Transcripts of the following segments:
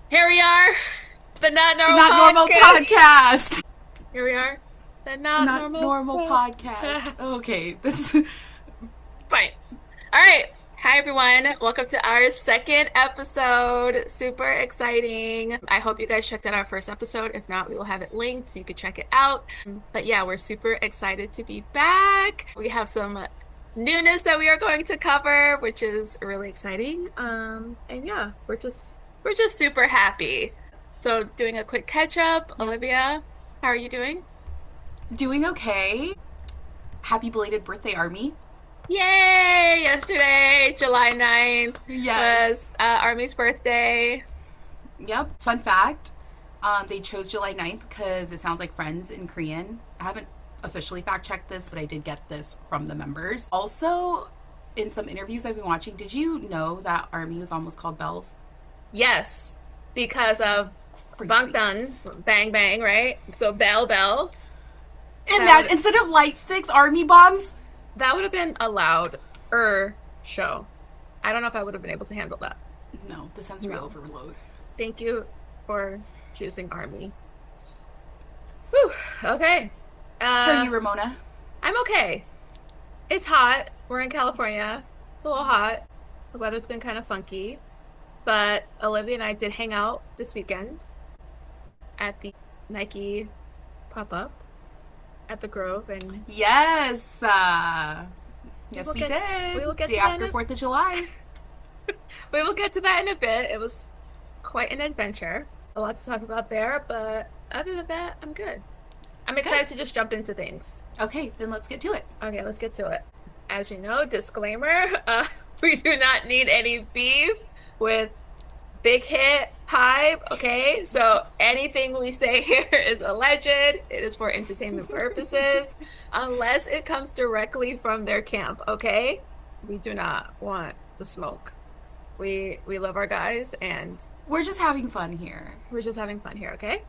Here we are, the Not Normal Not Normal Podcast. Podcast. Here we are, the Not Not Normal, Normal Podcast. Okay, this. Fine. All right. Hi, everyone. Welcome to our second episode. Super exciting. I hope you guys checked out our first episode. If not, we will have it linked so you can check it out. But yeah, we're super excited to be back. We have some newness that we are going to cover, which is really exciting. And yeah, we're just super happy. So doing a quick catch up, Olivia, how are you doing? Doing okay. Happy belated birthday, Army. Yay! Yesterday, July 9th, Yes. was Army's birthday. Yep. Fun fact. They chose July 9th because it sounds like Friends in Korean. I haven't officially fact checked this, but I did get this from the members. Also, in some interviews I've been watching, did you know that Army was almost called Bells? Yes, because of Crazy. Bangtan, bang bang, right? So bell bell. And instead of light sticks, Army bombs. That would have been a louder show. I don't know if I would have been able to handle that. No, the sensory No. overload. Thank you for choosing Army. Whew, okay. How are you, Ramona? I'm okay. It's hot. We're in California. It's a little hot. The weather's been kind of funky. But Olivia and I did hang out this weekend at the Nike pop-up at the Grove. And Yes. Yes, will we get- did. we will get Day to that after in a- 4th of July. we will get to that in a bit. It was quite an adventure. A lot to talk about there. But other than that, I'm good. I'm excited to just jump into things. Okay, then let's get to it. Okay, let's get to it. As you know, disclaimer, we do not need any beef with Big Hit Hype, okay? So anything we say here is alleged. It is for entertainment purposes, unless it comes directly from their camp, okay? We do not want the smoke. We love our guys, and We're just having fun here. we're just having fun here, okay?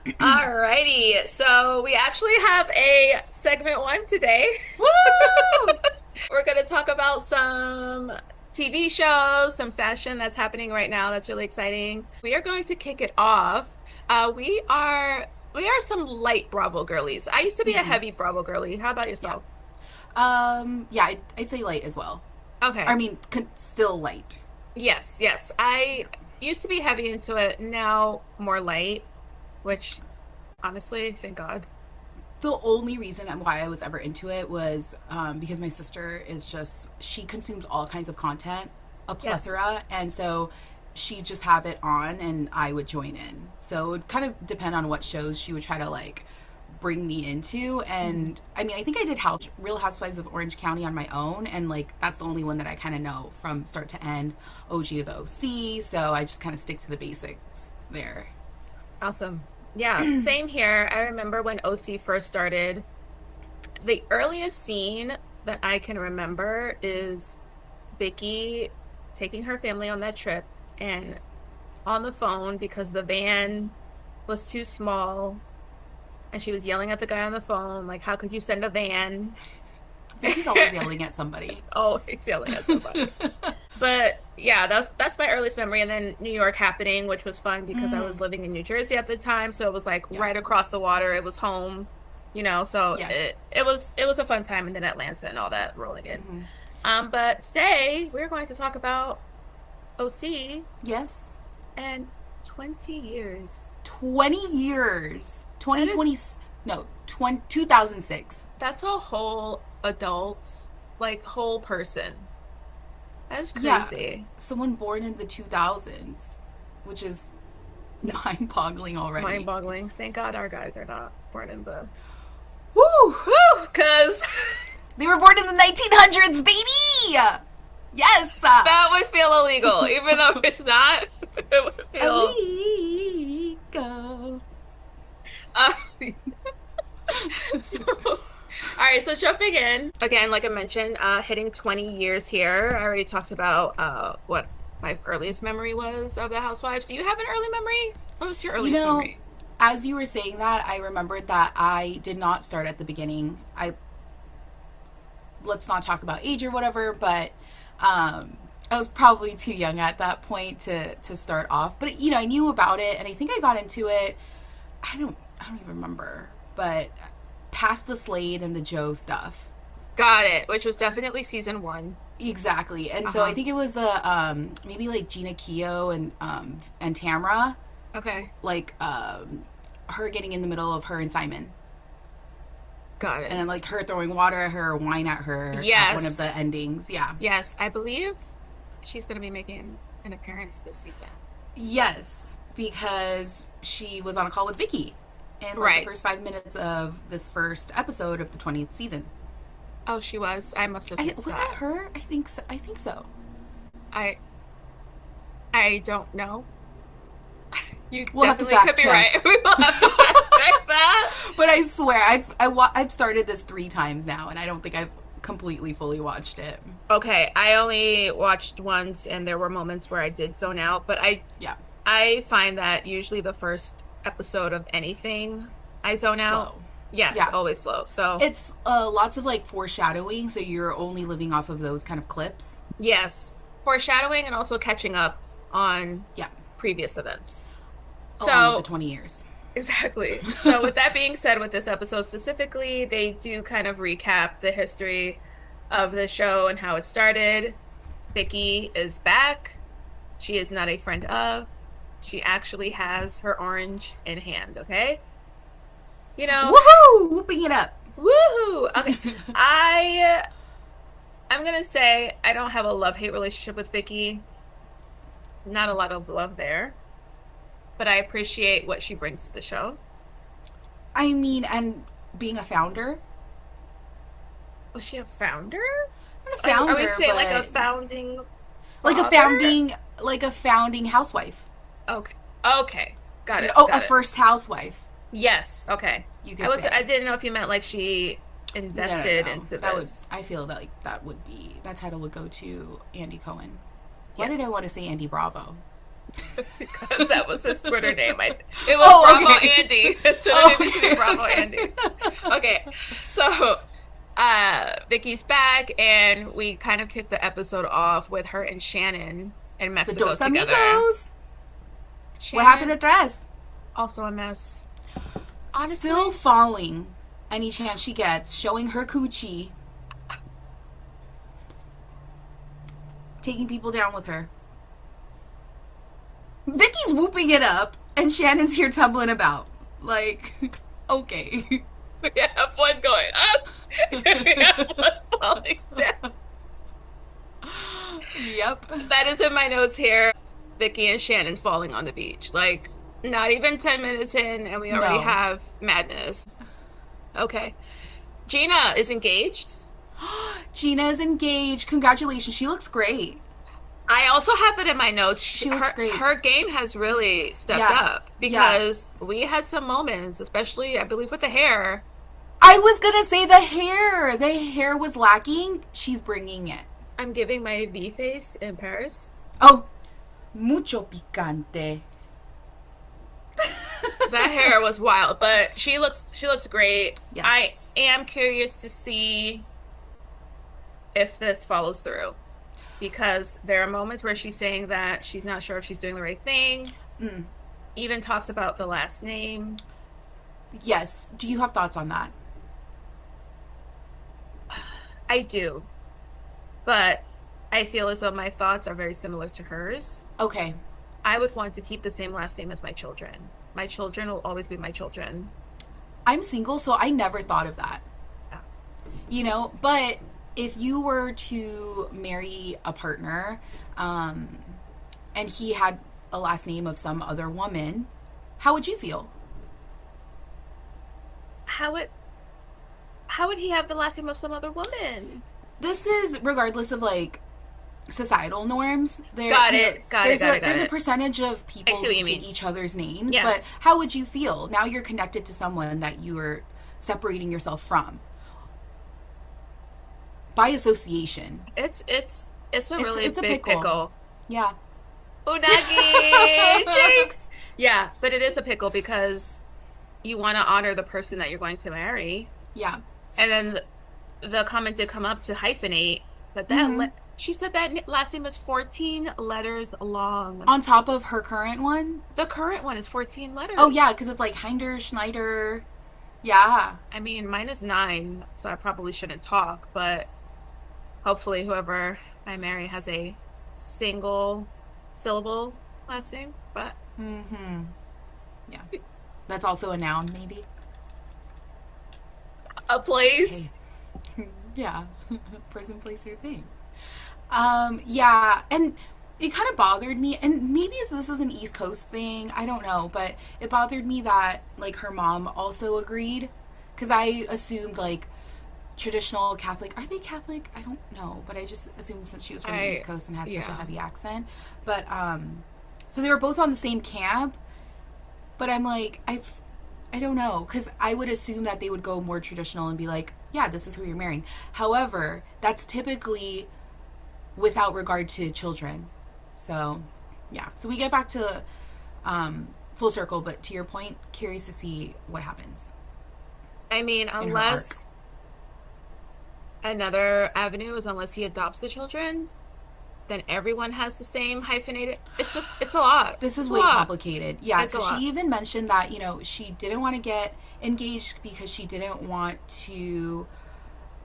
Alrighty, so we actually have a segment one today. Woo! We're going to talk about some TV shows, some fashion that's happening right now that's really exciting. We are going to kick it off. We are some light Bravo girlies. I used to be a heavy Bravo girly. How about yourself? Yeah, I'd say light as well. Okay. I mean, still light. Yes. I used to be heavy into it. Now more light, which honestly, thank God. The only reason why I was ever into it was because my sister she consumes all kinds of content, a plethora, and so she'd just have it on and I would join in. So it would kind of depend on what shows she would try to like bring me into. And I mean, I think I did Real Housewives of Orange County on my own, and like that's the only one that I kind of know from start to end, OG of the OC, so I just kind of stick to the basics there. Awesome. Yeah, same here. I remember when OC first started, the earliest scene that I can remember is Vicky taking her family on that trip and on the phone because the van was too small and she was yelling at the guy on the phone, like, how could you send a van? Vicky's always yelling at somebody. Oh, he's yelling at somebody. But yeah, that's my earliest memory. And then New York happening, which was fun because I was living in New Jersey at the time, so it was like right across the water. It was home, so it was a fun time. And then Atlanta and all that rolling in. But today we're going to talk about OC Yes. and 20 years. 20 years. 2020. No, 2006. That's a whole adult, like whole person. That's Yeah. crazy. Someone born in the 2000s, which is mind-boggling already. Mind-boggling. Thank God our guys are not born in the... Woo! Because They were born in the 1900s, baby! Yes! that would feel illegal, even though it's not. It would feel... Illegal. All right, so jumping in again, like I mentioned, hitting 20 years here. I already talked about what my earliest memory was of the Housewives. Do you have an early memory? What was your earliest memory? As you were saying that, I remembered that I did not start at the beginning. Let's not talk about age or whatever, but I was probably too young at that point to start off. But I knew about it, and I think I got into it. I don't even remember, but past the Slade and the Joe stuff. Got it. Which was definitely season one. Exactly. And so I Uh-huh. think it was the maybe like Gina Keo and Tamra, Okay. like her getting in the middle of her and Simon. Got And it. then like her throwing water at her or wine at her at one of Yes. the endings. Yeah. Yes. I believe she's going to be making an appearance this season. Yes, because she was on a call with Vicky in like the Right. first 5 minutes of this first episode of the 20th season. Oh, she was. I must have missed Was that that. her? I think so. I think so. I I don't know. You We'll have to definitely could fact be right. check. We will have to fact check that. But I swear, I've started this 3 times now, and I don't think I've completely fully watched it. Okay, I only watched once and there were moments where I did zone out, but Yeah, I find that usually the first episode of anything I zone out. slow. Yeah, it's Yeah, always slow. So, it's lots of like foreshadowing, so you're only living off of those kind of clips. yes, foreshadowing and also catching up on Yeah, previous events. along with the So, 20 years. exactly. So, with that being said, with this episode specifically, they do kind of recap the history of the show and how it started. Vicky is back. She is not a friend of. She actually has her orange in hand, okay? You know, Woohoo! Whooping it up. woohoo. Okay. I I'm gonna say I don't have a love-hate relationship with Vicky. Not a lot of love there, but I appreciate what she brings to the show. I mean, and being a founder, Was she a founder? not a Are we founder, saying like a but founding like a father? founding housewife. Okay. Okay. Got it. Oh, a Got it. first housewife. Yes. Okay. You could say. I didn't know if you meant like she No, no, invested no. into That would. this. I feel that like that title would go to Andy Cohen. Why did I Yes. want to say Andy Bravo? Because that was his Twitter name. It was Oh, Bravo okay. Andy. His Twitter Oh, name used to be okay. Bravo Andy. Okay. So Vicky's back and we kind of kicked the episode off with her and Shannon in The Mexico Dos together. Amigos. What happened Shannon, to dress? also a mess. Honestly, Still falling any chance she gets, showing her coochie, taking people down with her. Vicky's whooping it up, and Shannon's here tumbling about. Like, okay. we have one going up. We have one falling down. Yep. That is in my notes here. Vicky and Shannon falling on the beach. Like, not even 10 minutes in, and we already No. have madness. Okay. Gina is engaged. Gina is engaged. Congratulations. She looks great. I also have it in my notes. She looks great. Her game has really stepped Yeah. up because we had some moments, especially, I believe, with the hair. I was gonna say the hair. The hair was lacking. She's bringing it. I'm giving my V face in Paris. Oh, mucho picante. That hair was wild, but she looks great. Yes. I am curious to see if this follows through because there are moments where she's saying that she's not sure if she's doing the right thing. Mm. Even talks about the last name. Yes. Do you have thoughts on that? I do, but I feel as though my thoughts are very similar to hers. Okay. I would want to keep the same last name as my children. My children will always be my children. I'm single, so I never thought of that. Yeah. But if you were to marry a partner, and he had a last name of some other woman, how would you feel? How would he have the last name of some other woman? This is regardless of like societal norms. Got it. Got it. There's a percentage of people I see what you who take mean. each other's names, Yes. but how would you feel? Now you're connected to someone that you are separating yourself from by association. It's a really it's a big pickle. Yeah. Unagi jinx. Yeah, but it is a pickle because you want to honor the person that you're going to marry. Yeah. And then the comment did come up to hyphenate, but Mm-hmm. She said that last name is 14 letters long. On top of her current one? The current one is 14 Oh, yeah, letters. because it's like Hinder, Schneider. Yeah. I mean, mine is 9, so I probably shouldn't talk, but hopefully whoever I marry has a single syllable last name. But Mm-hmm. Yeah. That's also a noun, maybe. a Okay. place. Yeah. Person, place, or thing. Yeah, and it kind of bothered me, and maybe this is an East Coast thing, I don't know, but it bothered me that, like, her mom also agreed, because I assumed, like, traditional Catholic, are they Catholic? I don't know, but I just assumed since she was from the East Coast and had such a Yeah. heavy accent, but, so they were both on the same camp, but I'm like, I don't know, because I would assume that they would go more traditional and be like, yeah, this is who you're marrying. However, that's typically without regard to children. So, yeah. So we get back to full circle, but to your point, curious to see what happens I mean, in her arc. unless another avenue is unless he adopts the children, then everyone has the same hyphenated. It's just, it's a lot. This is It's a way lot. complicated. Yeah, It's a because she lot. even mentioned that, she didn't want to get engaged because she didn't want to,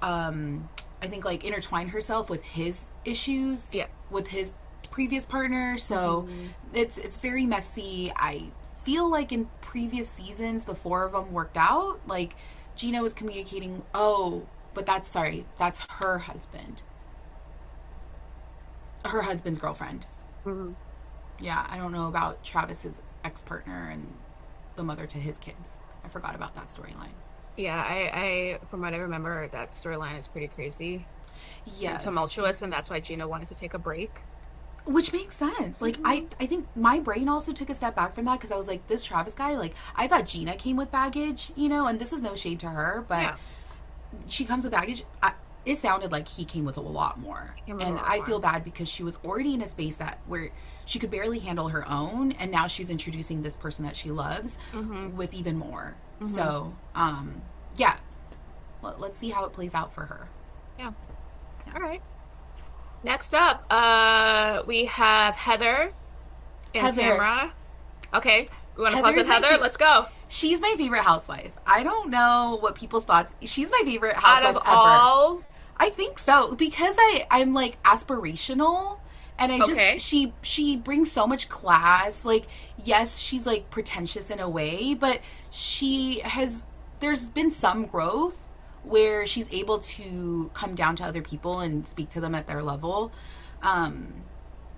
I think, like, intertwine herself with his issues, Yeah. with his previous partner. So Hmm. it's very messy. I feel like in previous seasons, the four of them worked out. Like, Gina was communicating, oh, but that's her husband. Her husband's girlfriend. Hmm. Yeah, I don't know about Travis's ex partner and the mother to his kids. I forgot about that storyline. Yeah, from what I remember, that storyline is pretty crazy and Yes. tumultuous, and that's why Gina wanted to take a break. Which makes sense. Like, Hmm. I think my brain also took a step back from that because I was like, this Travis guy, like, I thought Gina came with baggage, and this is no shade to her, but Yeah, she comes with baggage. It sounded like he came with a lot more. came with a And lot I feel more. bad because she was already in a space where she could barely handle her own. And now she's introducing this person that she loves Hmm. with even more. Hmm. So, yeah, let's see how it plays out for her. Yeah. Yeah. All right. Next up, we have Heather and Heather. Tamra. Okay, we want to pause at Heather's my Heather. Let's go. She's my favorite housewife. I don't know what people's thoughts. She's my favorite Out housewife of ever. all, I think so because I'm like aspirational, and I just okay. she brings so much class. Like, yes, she's like pretentious in a way, but she has there's been some growth where she's able to come down to other people and speak to them at their level. Um,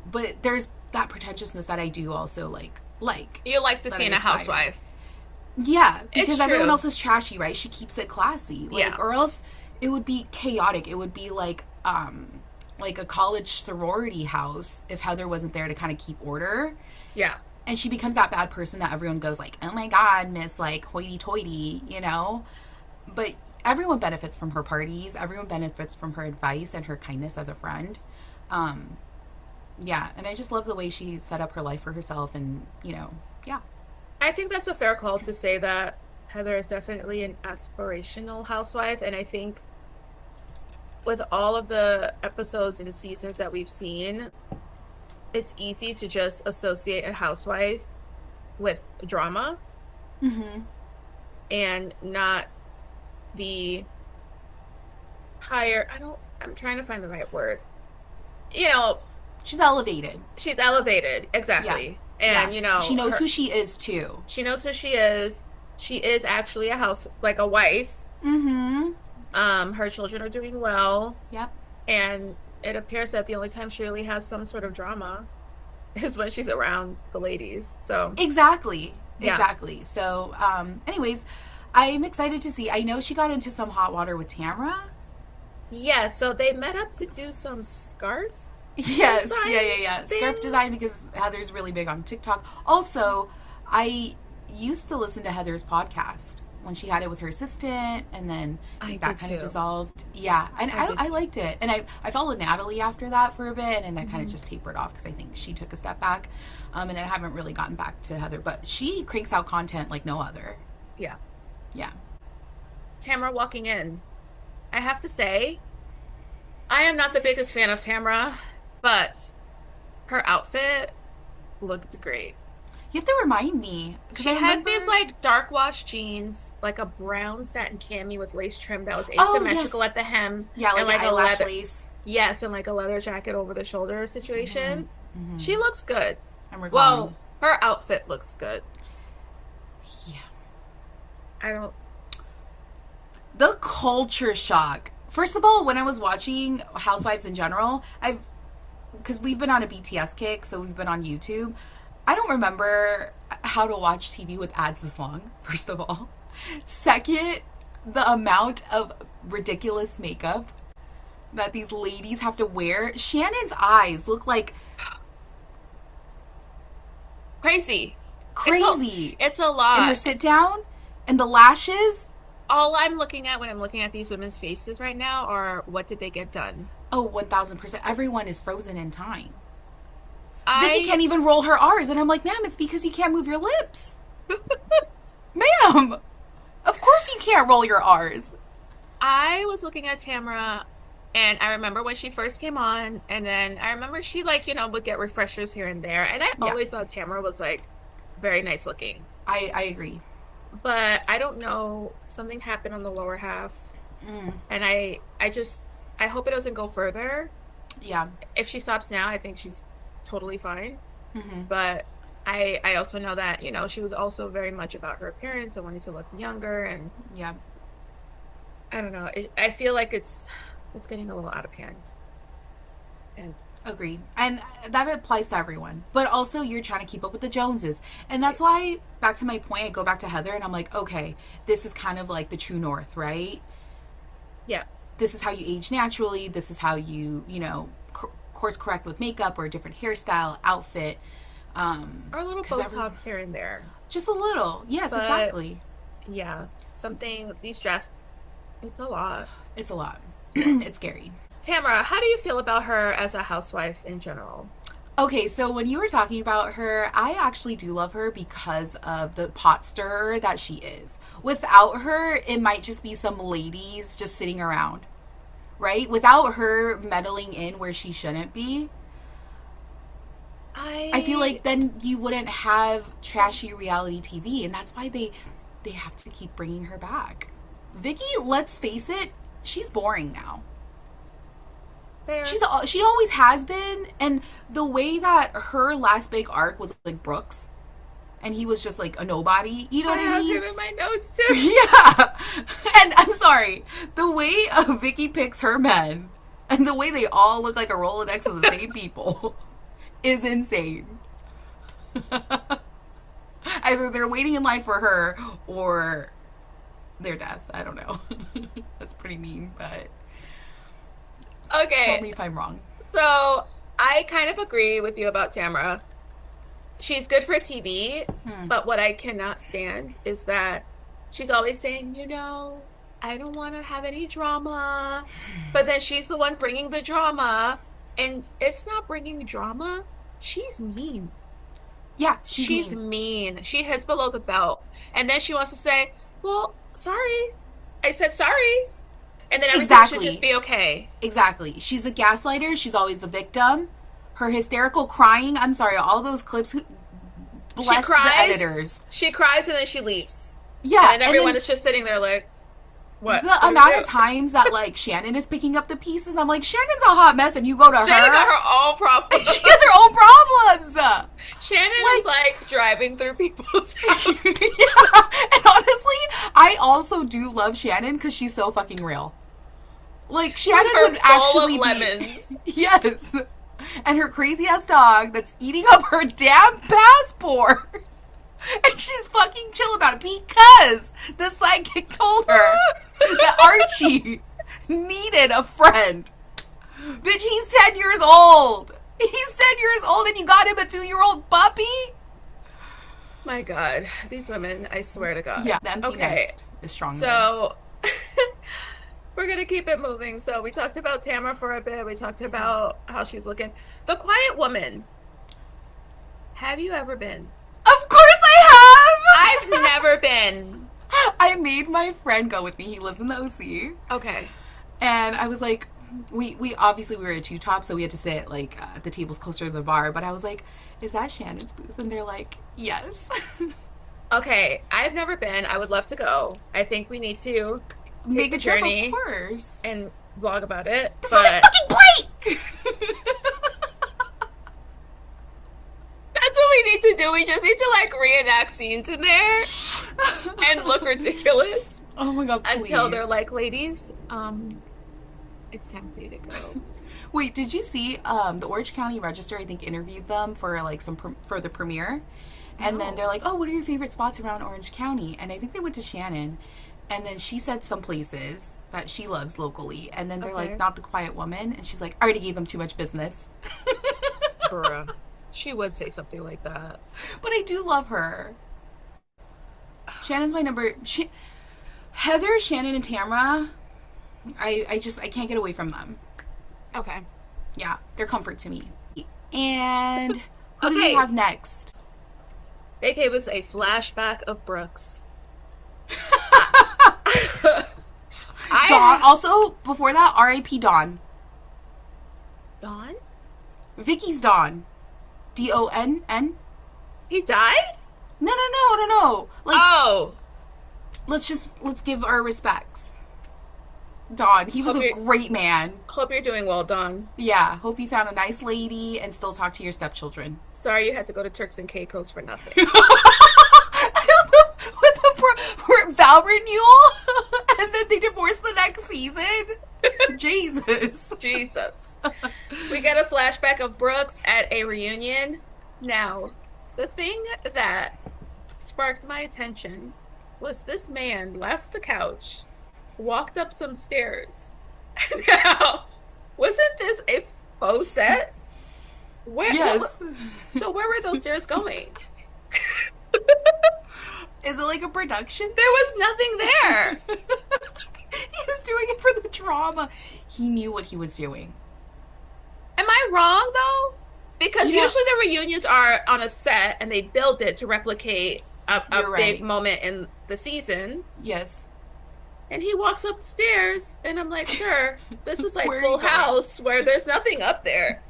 but there's that pretentiousness that I do also like You like to that see I in a aspire. housewife. Yeah, because It's everyone true. else is trashy, right? She keeps it classy. Yeah. Like, or else it would be chaotic. It would be like a college sorority house if Heather wasn't there to kind of keep order. Yeah. And she becomes that bad person that everyone goes like, "Oh my god, Miss like hoity-toity," But everyone benefits from her parties. Everyone benefits from her advice and her kindness as a friend. Um, yeah, and I just love the way she set up her life for herself, and yeah. I think that's a fair call to say that Heather is definitely an aspirational housewife. And I think with all of the episodes and seasons that we've seen, it's easy to just associate a housewife with drama Mm-hmm. and not the higher, I'm trying to find the right word. You know, She's elevated. she's elevated, Yeah. exactly. Yeah. And She knows her who she is too. she knows who she is. She is actually a house like a wife. Mm-hmm. Her children are doing well, Yep. and it appears that the only time she really has some sort of drama is when she's around the ladies. So, Exactly. yeah. Exactly. So, anyways, I'm excited to see. I know she got into some hot water with Tamra. Yeah, so they met up to do some scarf Yes. Yeah, design yeah, yeah. Scarf thing. design because Heather's really big on TikTok. Also, I used to listen to Heather's podcast when she had it with her assistant, and then I I think that did kind of too. dissolved. Yeah, and I did I too. liked it. And I followed Natalie after that for a bit, and that kind of Hmm. just tapered off because I think she took a step back. And I haven't really gotten back to Heather, but she cranks out content like no other. Yeah. Yeah. Tamara walking in. I have to say, I am not the biggest fan of Tamra, but her outfit looked great. You have to remind me because I She had remember. these like dark wash jeans, like a brown satin cami with lace trim that was Oh asymmetrical yes, at the hem, yeah, and like like a eyelash leather, lace. yes, and like a leather jacket over the shoulder situation. She looks good. I'm recalling. Well, her outfit looks good. Yeah, I don't, the culture shock. First of all, when I was watching Housewives in general, I've because we've been on a BTS kick, so we've been on YouTube. I don't remember how to watch TV with ads this long, first of all. Second, the amount of ridiculous makeup that these ladies have to wear. Shannon's eyes look like crazy. crazy It's a in her lot. sit down, and the lashes. All I'm looking at when I'm looking at these women's faces right now are what did they get done? Oh, 1000%. Everyone is frozen in time. Vicky I can't even roll her R's, and I'm like, ma'am, it's because you can't move your lips. Ma'am, of course you can't roll your R's. I was looking at Tamara and I remember when she first came on and then I remember she like, would get refreshers here and there. And I Yeah, always thought Tamara was like very nice looking. I agree. But I don't know, something happened on the lower half and I hope it doesn't go further. Yeah. If she stops now, I think she's totally fine. But I also know that, she was also very much about her appearance and wanting to look younger and Yeah. I don't know. I feel like it's getting a little out of hand. And Agree. And that applies to everyone. But also, you're trying to keep up with the Joneses. And that's why, back to my point, I go back to Heather and I'm like, okay, this is kind of like the true north, right? yeah, This is how you age naturally. This is how you, course correct with makeup or a different hairstyle, outfit. or a little Because Botox here and there. just a little. Yes, But exactly. yeah, something these dress. It's a lot. It's a lot. It's a lot. It's scary. Tamara, how do you feel about her as a housewife in general? Okay, so when you were talking about her, I actually do love her because of the pot stirrer that she is. Without her, it might just be some ladies just sitting around, right? Without her meddling in where she shouldn't be, I feel I like then you wouldn't have trashy reality TV, and that's why they have to keep bringing her back. Vicky, let's face it, she's boring now. fair. She always has been, and the way that her last big arc was like Brooks, and he was just like a nobody. You know I what I have mean? him in my notes too. Yeah. And I'm sorry, the way Vicky picks her men, and the way they all look like a Rolodex of the same people, is insane. Either they're waiting in line for her or their death. I don't know. That's pretty mean, but tell Okay, me if I'm wrong. so I kind of agree with you about Tamara. She's good for TV, but what I cannot stand is that she's always saying, I don't want to have any drama. But then she's the one bringing the drama, and it's not bringing drama. She's mean. Yeah, she's She's mean. mean. She hits below the belt. And then she wants to say, well, sorry. I said sorry. And then everything should just Exactly. be okay. Exactly. She's a gaslighter. She's always the victim. Her hysterical crying. I'm sorry, all those clips. She Bless the cries, editors. she cries, and then she leaves. And Yeah, then and everyone then is just sitting there like, what? the What do we amount do? of times that like Shannon is picking up the pieces, I'm like, Shannon's a hot mess, and you go to Shannon got her. her own problems. She has her own problems. Shannon is like driving through people's house. Yeah. And honestly, I also do love Shannon because she's so fucking real. Like Shannon Her would bowl actually of be lemons. yes, and her crazy ass dog that's eating up her damn passport. And she's fucking chill about it because the sidekick told her that Archie needed a friend. Bitch, he's 10 years old. He's 10 years old and you got him a 2-year-old puppy? My God, these women, I swear to God. Yeah, the empty Okay, nest is strong. so we're gonna keep it moving. So we talked about Tamara for a bit. We talked about how she's looking. The Quiet Woman. Have you ever been? Of course I I've have! never been. I made my friend go with me. He lives in the OC. Okay. And I was like, we obviously we were at two top, so we had to sit like at the tables closer to the bar. But I was like, "Is that Shannon's booth?" And they're like, "Yes." Okay, I've never been. I would love to go. I think we need to take Make the a trip, of journey course. and vlog about it. That's on my But fucking plate. that's what we need to do. We just need to like reenact scenes in there and look ridiculous Oh my god, until they're please. like, ladies, it's time for you to go. Wait, did you see the Orange County Register? I think interviewed them for like for the premiere, and then they're No. like, "Oh, what are your favorite spots around Orange County?" And I think they went to Shannon, and then she said some places that she loves locally, and then they're like, Okay. "Not the Quiet Woman," and she's like, "I already gave them too much business." Bruh. She would say something like that. But I do love her. Shannon's my number. Heather, Shannon, and Tamra. I can't get away from them. Okay. Yeah, they're comfort to me. And who do we Okay. have next? They gave us a flashback of Brooks. Dawn. I Also, before that, R.I.P. Dawn. Don? Vicky's Dawn. Donn. He died? No. Like, Oh. let's give our respects. Dawn. He was Hope a you're, great man. hope you're doing well, Don. Yeah. Hope you found a nice lady and still talk to your stepchildren. Sorry you had to go to Turks and Caicos for With nothing. the vow renewal, and then they divorced the next season. Jesus. Jesus. We got a flashback of Brooks at a reunion. Now, the thing that sparked my attention was this man left the couch, walked up some stairs. Now, wasn't this a faux set? Yes. So where were those stairs going? Is it like a production? There was nothing there. He was doing it for the drama. He knew what he was doing. Am I wrong though? Because Yeah. usually the reunions are on a set and they build it to replicate a You're big right. moment in the season. Yes. And he walks up the stairs, and I'm like, sir, this is like Where are Full you going? House where there's nothing up there.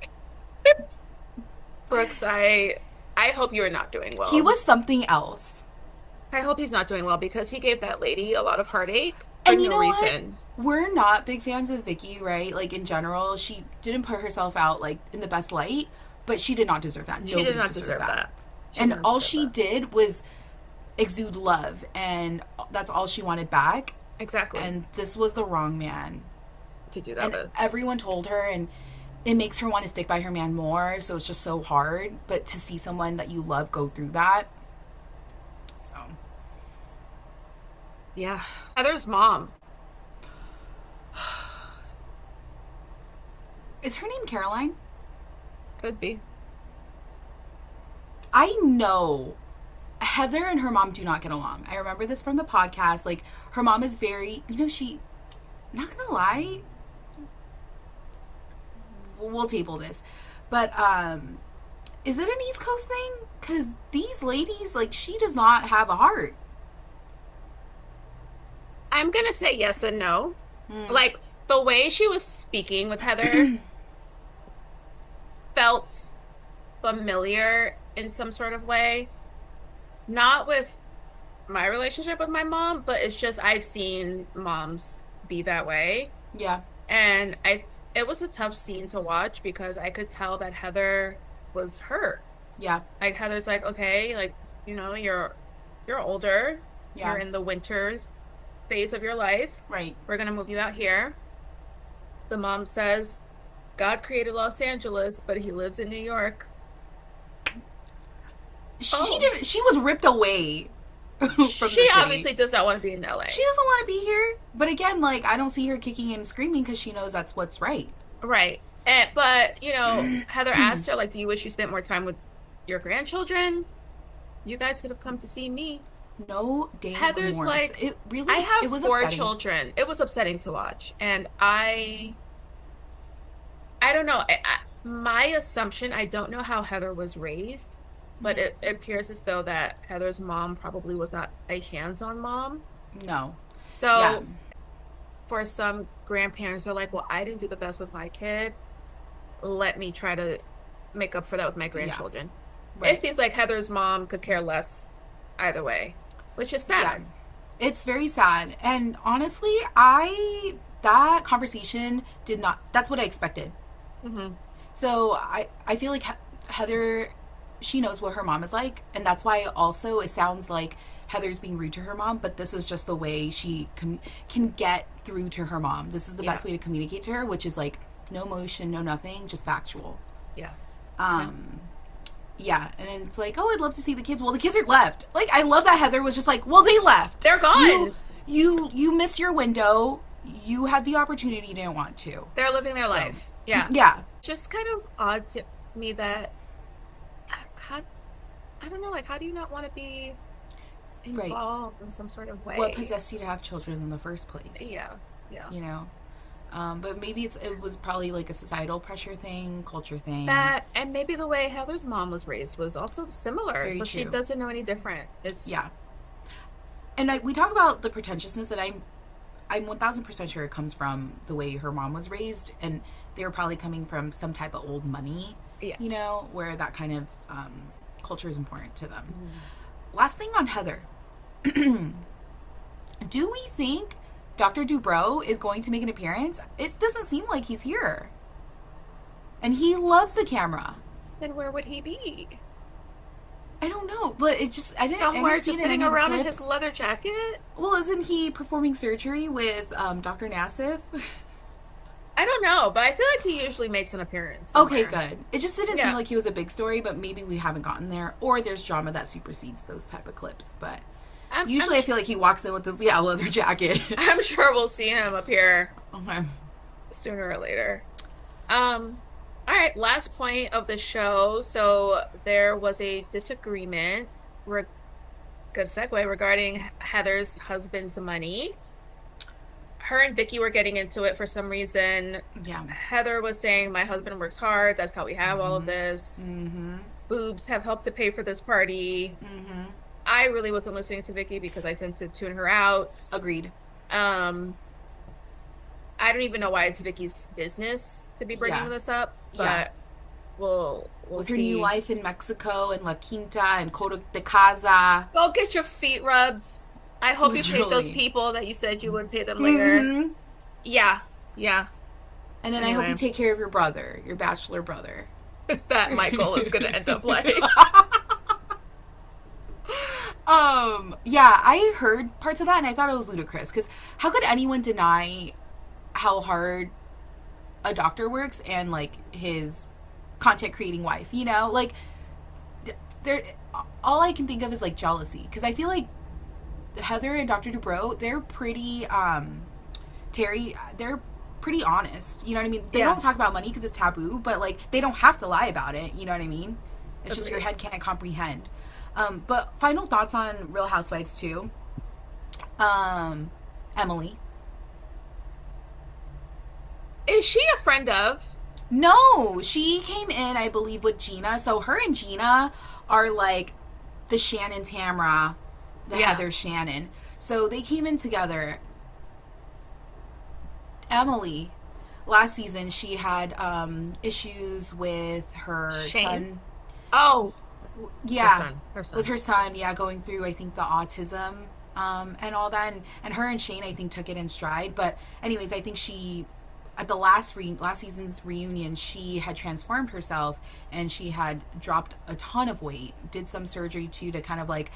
Brooks, I hope you are not doing well. He was something else. I hope he's not doing well because he gave that lady a lot of heartache for And you no know what? reason. We're not big fans of Vicky, right? Like in general, she didn't put herself out like in the best light, but she did not deserve that. She Nobody did not deserves deserve that. that. She did And not all deserve she that. did was exude love, and that's all she wanted back. Exactly. And this was the wrong man. To do that And with. everyone told her, and it makes her want to stick by her man more, so it's just so hard. But to see someone that you love go through that, so Yeah. Heather's mom. is her name Caroline? Could be. I know Heather and her mom do not get along. I remember this from the podcast. Like, her mom is very, she, not gonna lie, we'll table this, but is it an East Coast thing? Because these ladies, like, she does not have a heart. I'm gonna say yes and no. Mm. Like the way she was speaking with Heather felt familiar in some sort of way. Not with my relationship with my mom, but it's just I've seen moms be that way. Yeah, And it was a tough scene to watch because I could tell that Heather was hurt. yeah, Like Heather's like, okay, like, you're older. yeah, You're in the winters phase of your life. right. We're gonna move you out here. The mom says, God created Los Angeles, but he lives in New York. Oh. She was ripped away from the She city. obviously does not want to be in LA. She doesn't want to be here. But again, like, I don't see her kicking and screaming because she knows that's what's right. Right. But, Heather asked her, like, do you wish you spent more time with your grandchildren? You guys could have come to see me. No damn Heather's remorse. like, It really, I have it was four upsetting. children. It was upsetting to watch. And I don't know. My assumption, I don't know how Heather was raised, but it appears as though that Heather's mom probably was not a hands-on mom. No. So Yeah. for some grandparents are like, well, I didn't do the best with my kid. Let me try to make up for that with my Yeah. grandchildren. It Right. seems like Heather's mom could care less either way, which is Yeah. sad. It's very sad. And honestly, I that conversation did not that's what I expected. Hmm. So I feel like Heather, she knows what her mom is like, and that's why also it sounds like Heather's being rude to her mom, but this is just the way she can get through to her mom. This is the Yeah. best way to communicate to her, which is like no emotion, no nothing, just factual. Yeah. Yeah. Um, yeah, and it's like, oh, I'd love to see the kids. Well, the kids are left. Like, I love that Heather was just like, well, they left. They're You, gone. you missed your window. You had the opportunity, you didn't want to. They're living their So, life. Yeah. yeah, Just kind of odd to me that how, I don't know, like how do you not want to be right. involved in some sort of What way? possessed you to have children in the first place? Yeah. Yeah. You know, but maybe it was probably like a societal pressure thing, culture thing. That and maybe the way Heather's mom was raised was also similar, Very so she true. doesn't know any different. It's Yeah, and we talk about the pretentiousness that I'm 1000% sure it comes from the way her mom was raised, and they were probably coming from some type of old money, yeah. you know, where that kind of culture is important to them. Mm. Last thing on Heather, do we think Dr. Dubrow is going to make an appearance? It doesn't seem like he's here, and he loves the camera. Then where would he be? I don't know, but it just I Somewhere didn't see just it in sitting any of the around in his clips. leather jacket? Well, isn't he performing surgery with Dr. Nassif? I don't know, but I feel like he usually makes an appearance Okay, somewhere. good. It just didn't seem Yeah. like he was a big story, but maybe we haven't gotten there, or there's drama that supersedes those type of clips. But I'm usually, I feel like he walks in with this leather jacket. I'm sure we'll see him appear Okay. sooner or later. All right, last point of the show. So there was a disagreement, re good segue, regarding Heather's husband's money. Her and Vicky were getting into it for some reason. Yeah. Heather was saying, my husband works hard. That's how we have all of Mm-hmm. this. Mm-hmm. Boobs have helped to pay for this party. Mm-hmm. I really wasn't listening to Vicky because I tend to tune her out. Agreed. Um, I don't even know why it's Vicky's business to be bringing Yeah. this up, Yeah. but we'll With her see. new life in Mexico and La Quinta and Coto de Casa. Go get your feet rubbed. I hope you paid those Literally. people that you said you would pay them later. Mm-hmm. Yeah, yeah. And then I hope Anyway, you take care of your brother, your bachelor brother. that Michael is going to end up like. Yeah, I heard parts of that and I thought it was ludicrous because how could anyone deny how hard a doctor works and like his content creating wife, you know? Like there all I can think of is like jealousy because I feel like Heather and Dr. Dubrow, they're pretty Terry, they're pretty honest. You know what I mean? They Yeah, don't talk about money because it's taboo, but like they don't have to lie about it. You know what I mean? It's just your agreed. head can't comprehend. But final thoughts on Real Housewives too. Emily. Is she a friend of? No, she came in, I believe, with Gina. So her and Gina are like the Shannon Tamra, the Yeah, Heather Shannon. So they came in together. Emily, last season, she had issues with her Shane. son. Oh, her Yeah, son. Her son. with her son. Yeah, going through, I think, the autism and all that. And her and Shane, I think, took it in stride. But, anyways, I think she. At the last season's reunion, she had transformed herself and she had dropped a ton of weight. Did some surgery too to kind of like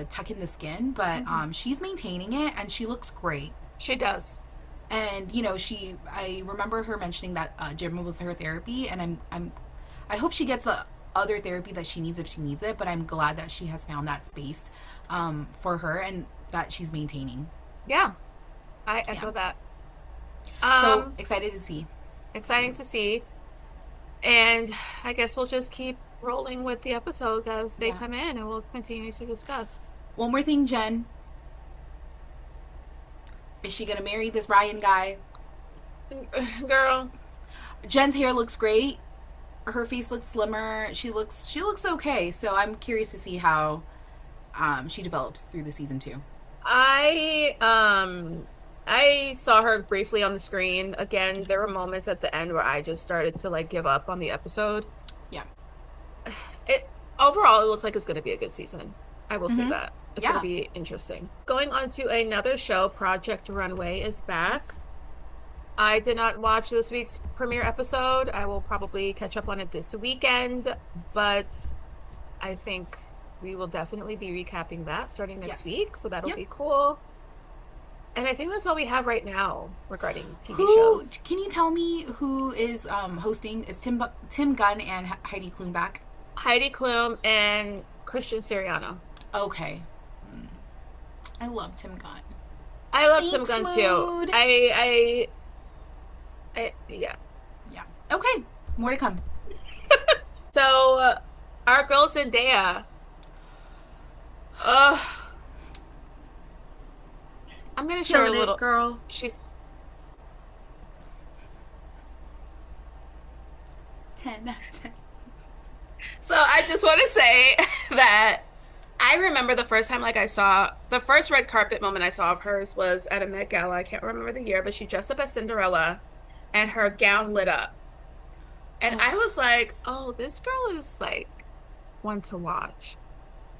tuck in the skin, but Hmm. she's maintaining it and she looks great. She does. And you know, I remember her mentioning that gym was her therapy, and I hope she gets the other therapy that she needs if she needs it. But I'm glad that she has found that space for her and that she's maintaining. Yeah, I Yeah. echo that. So excited to see. Exciting to see. And I guess we'll just keep rolling with the episodes as they Yeah. come in and we'll continue to discuss. One more thing, Jen. Is she gonna marry this Ryan guy? Girl, Jen's hair looks great. Her face looks slimmer. She looks okay. So I'm curious to see how she develops through the season 2. I I saw her briefly on the screen. Again, there were moments at the end where I just started to like give up on the episode. Yeah. It overall, it looks like it's going to be a good season. I will say Mm-hmm. that. It's going to Yeah. be interesting. Going on to another show, Project Runway is back. I did not watch this week's premiere episode. I will probably catch up on it this weekend, but I think we will definitely be recapping that starting next Yes. week. So that'll Yep. be cool. And I think that's all we have right now regarding TV Who shows. can you tell me who is hosting? Is Tim Gunn and Heidi Klum back? Heidi Klum and Christian Siriano. Okay. I love Tim Gunn. I love Tim Thanks, Gunn too. mood. Yeah. Yeah. Okay. More to come. So our girl Zendaya, uh, I'm gonna share a Killing it, little. girl. She's 10 out of 10. so I just want to say that I remember the first time like I saw the first red carpet moment I saw of hers was at a Met Gala. I can't remember the year, but she dressed up as Cinderella and her gown lit up. And I Oh, was like, oh, this girl is like one to watch.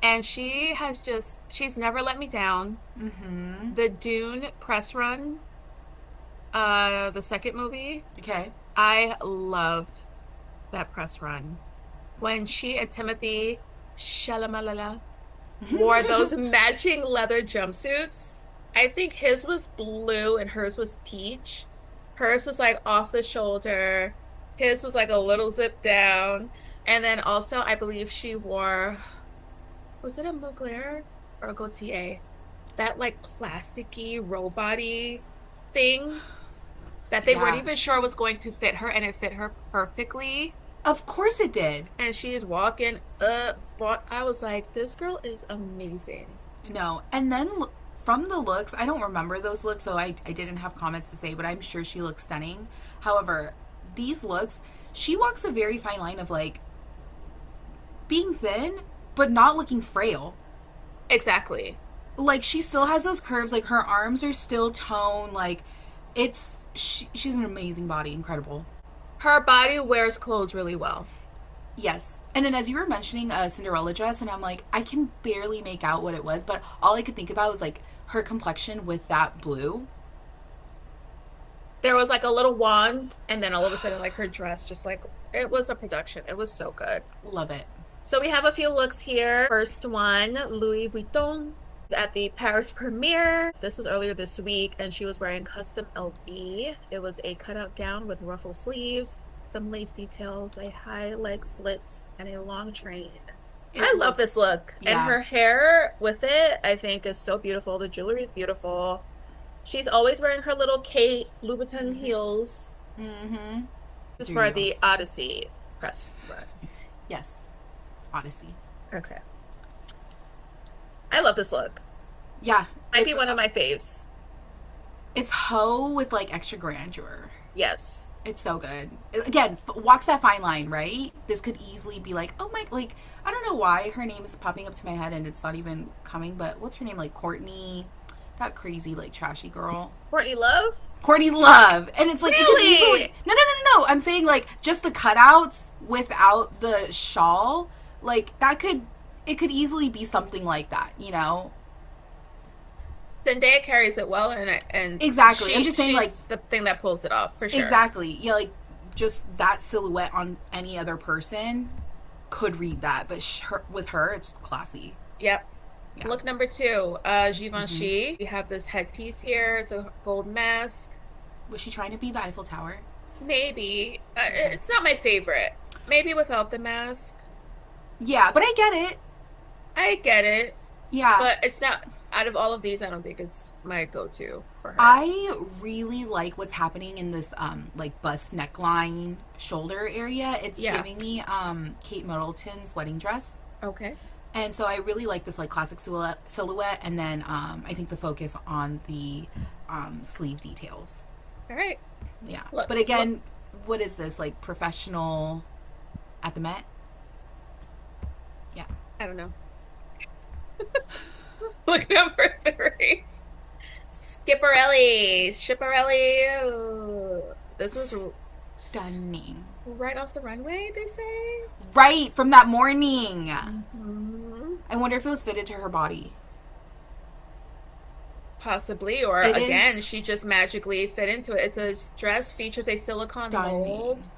And she's never let me down. mm-hmm. The Dune press run, the second movie, Okay. I loved that press run. When she and Timothy Chalamet wore those matching leather jumpsuits. I think his was blue and hers was peach. Hers was like off the shoulder. His was like a little zip down. And then also, I believe she wore, was it a Mugler or a Gaultier? That like plasticky robot-y thing that they weren't Yeah. even sure was going to fit her, and it fit her perfectly. Of course it did. And she's walking up. I was like, this girl is amazing. No. And then from the looks, I don't remember those looks, so I didn't have comments to say, but I'm sure she looks stunning. However, these looks, she walks a very fine line of like being thin, but not looking frail. Exactly. Like she still has those curves, like her arms are still toned, like she's an amazing body, incredible. Her body wears clothes really well. Yes. And then as you were mentioning a Cinderella dress, and I'm like, I can barely make out what it was, but all I could think about was like her complexion with that blue. There was like a little wand, and then all of a sudden, like her dress, just like it was a production. It was so good. Love it. So we have a few looks here. First one, Louis Vuitton at the Paris premiere. This was earlier this week, and she was wearing custom LB. It was a cutout gown with ruffle sleeves, some lace details, a high leg slit, and a long train. It I love this looks, look. And yeah. her hair with it, I think, is so beautiful. The jewelry is beautiful. She's always wearing her little Kate Louboutin heels. Mm-hmm. This is Do for you? the Odyssey press run. Yes. Odyssey. Okay. I love this look. Yeah. Might be one of my faves. It's hoe with like extra grandeur. Yes. It's so good. Again, walks that fine line, right? This could easily be like, oh my, like, I don't know why her name is popping up to my head and it's not even coming, but what's her name? Like Courtney, that crazy, like, trashy girl. Courtney Love? Courtney Love. And it's like, it could Really? easily, no. I'm saying, like, just the cutouts without the shawl, like, it could easily be something like that, you know? Zendaya carries it well, and Exactly. I'm just saying, she's like, the thing that pulls it off for sure. exactly. Yeah, like, just that silhouette on any other person could read that, but with her, it's classy. Yep. Yeah. Look number two, Givenchy. We have this headpiece here. It's a gold mask. Was she trying to be the Eiffel Tower? Maybe. It's not my favorite. Maybe without the mask. Yeah, but I get it. I get it, Yeah. but it's not. Out of all of these, I don't think it's my go-to for her. I really like what's happening in this like bust neckline shoulder area. It's giving me Kate Middleton's wedding dress. Okay. And so I really like this like classic silhouette, and then I think the focus on the sleeve details. All right. Yeah. Look, but again, what is this, like professional at the Met? Yeah. I don't know. Look number three. Schipperelli. Ooh. This was Stunning. right off the runway, they say. Right, from that morning. Hmm. I wonder if it was fitted to her body. Possibly, or It is again, she just magically fit into it. It's a dress, features a silicone stunning. mold.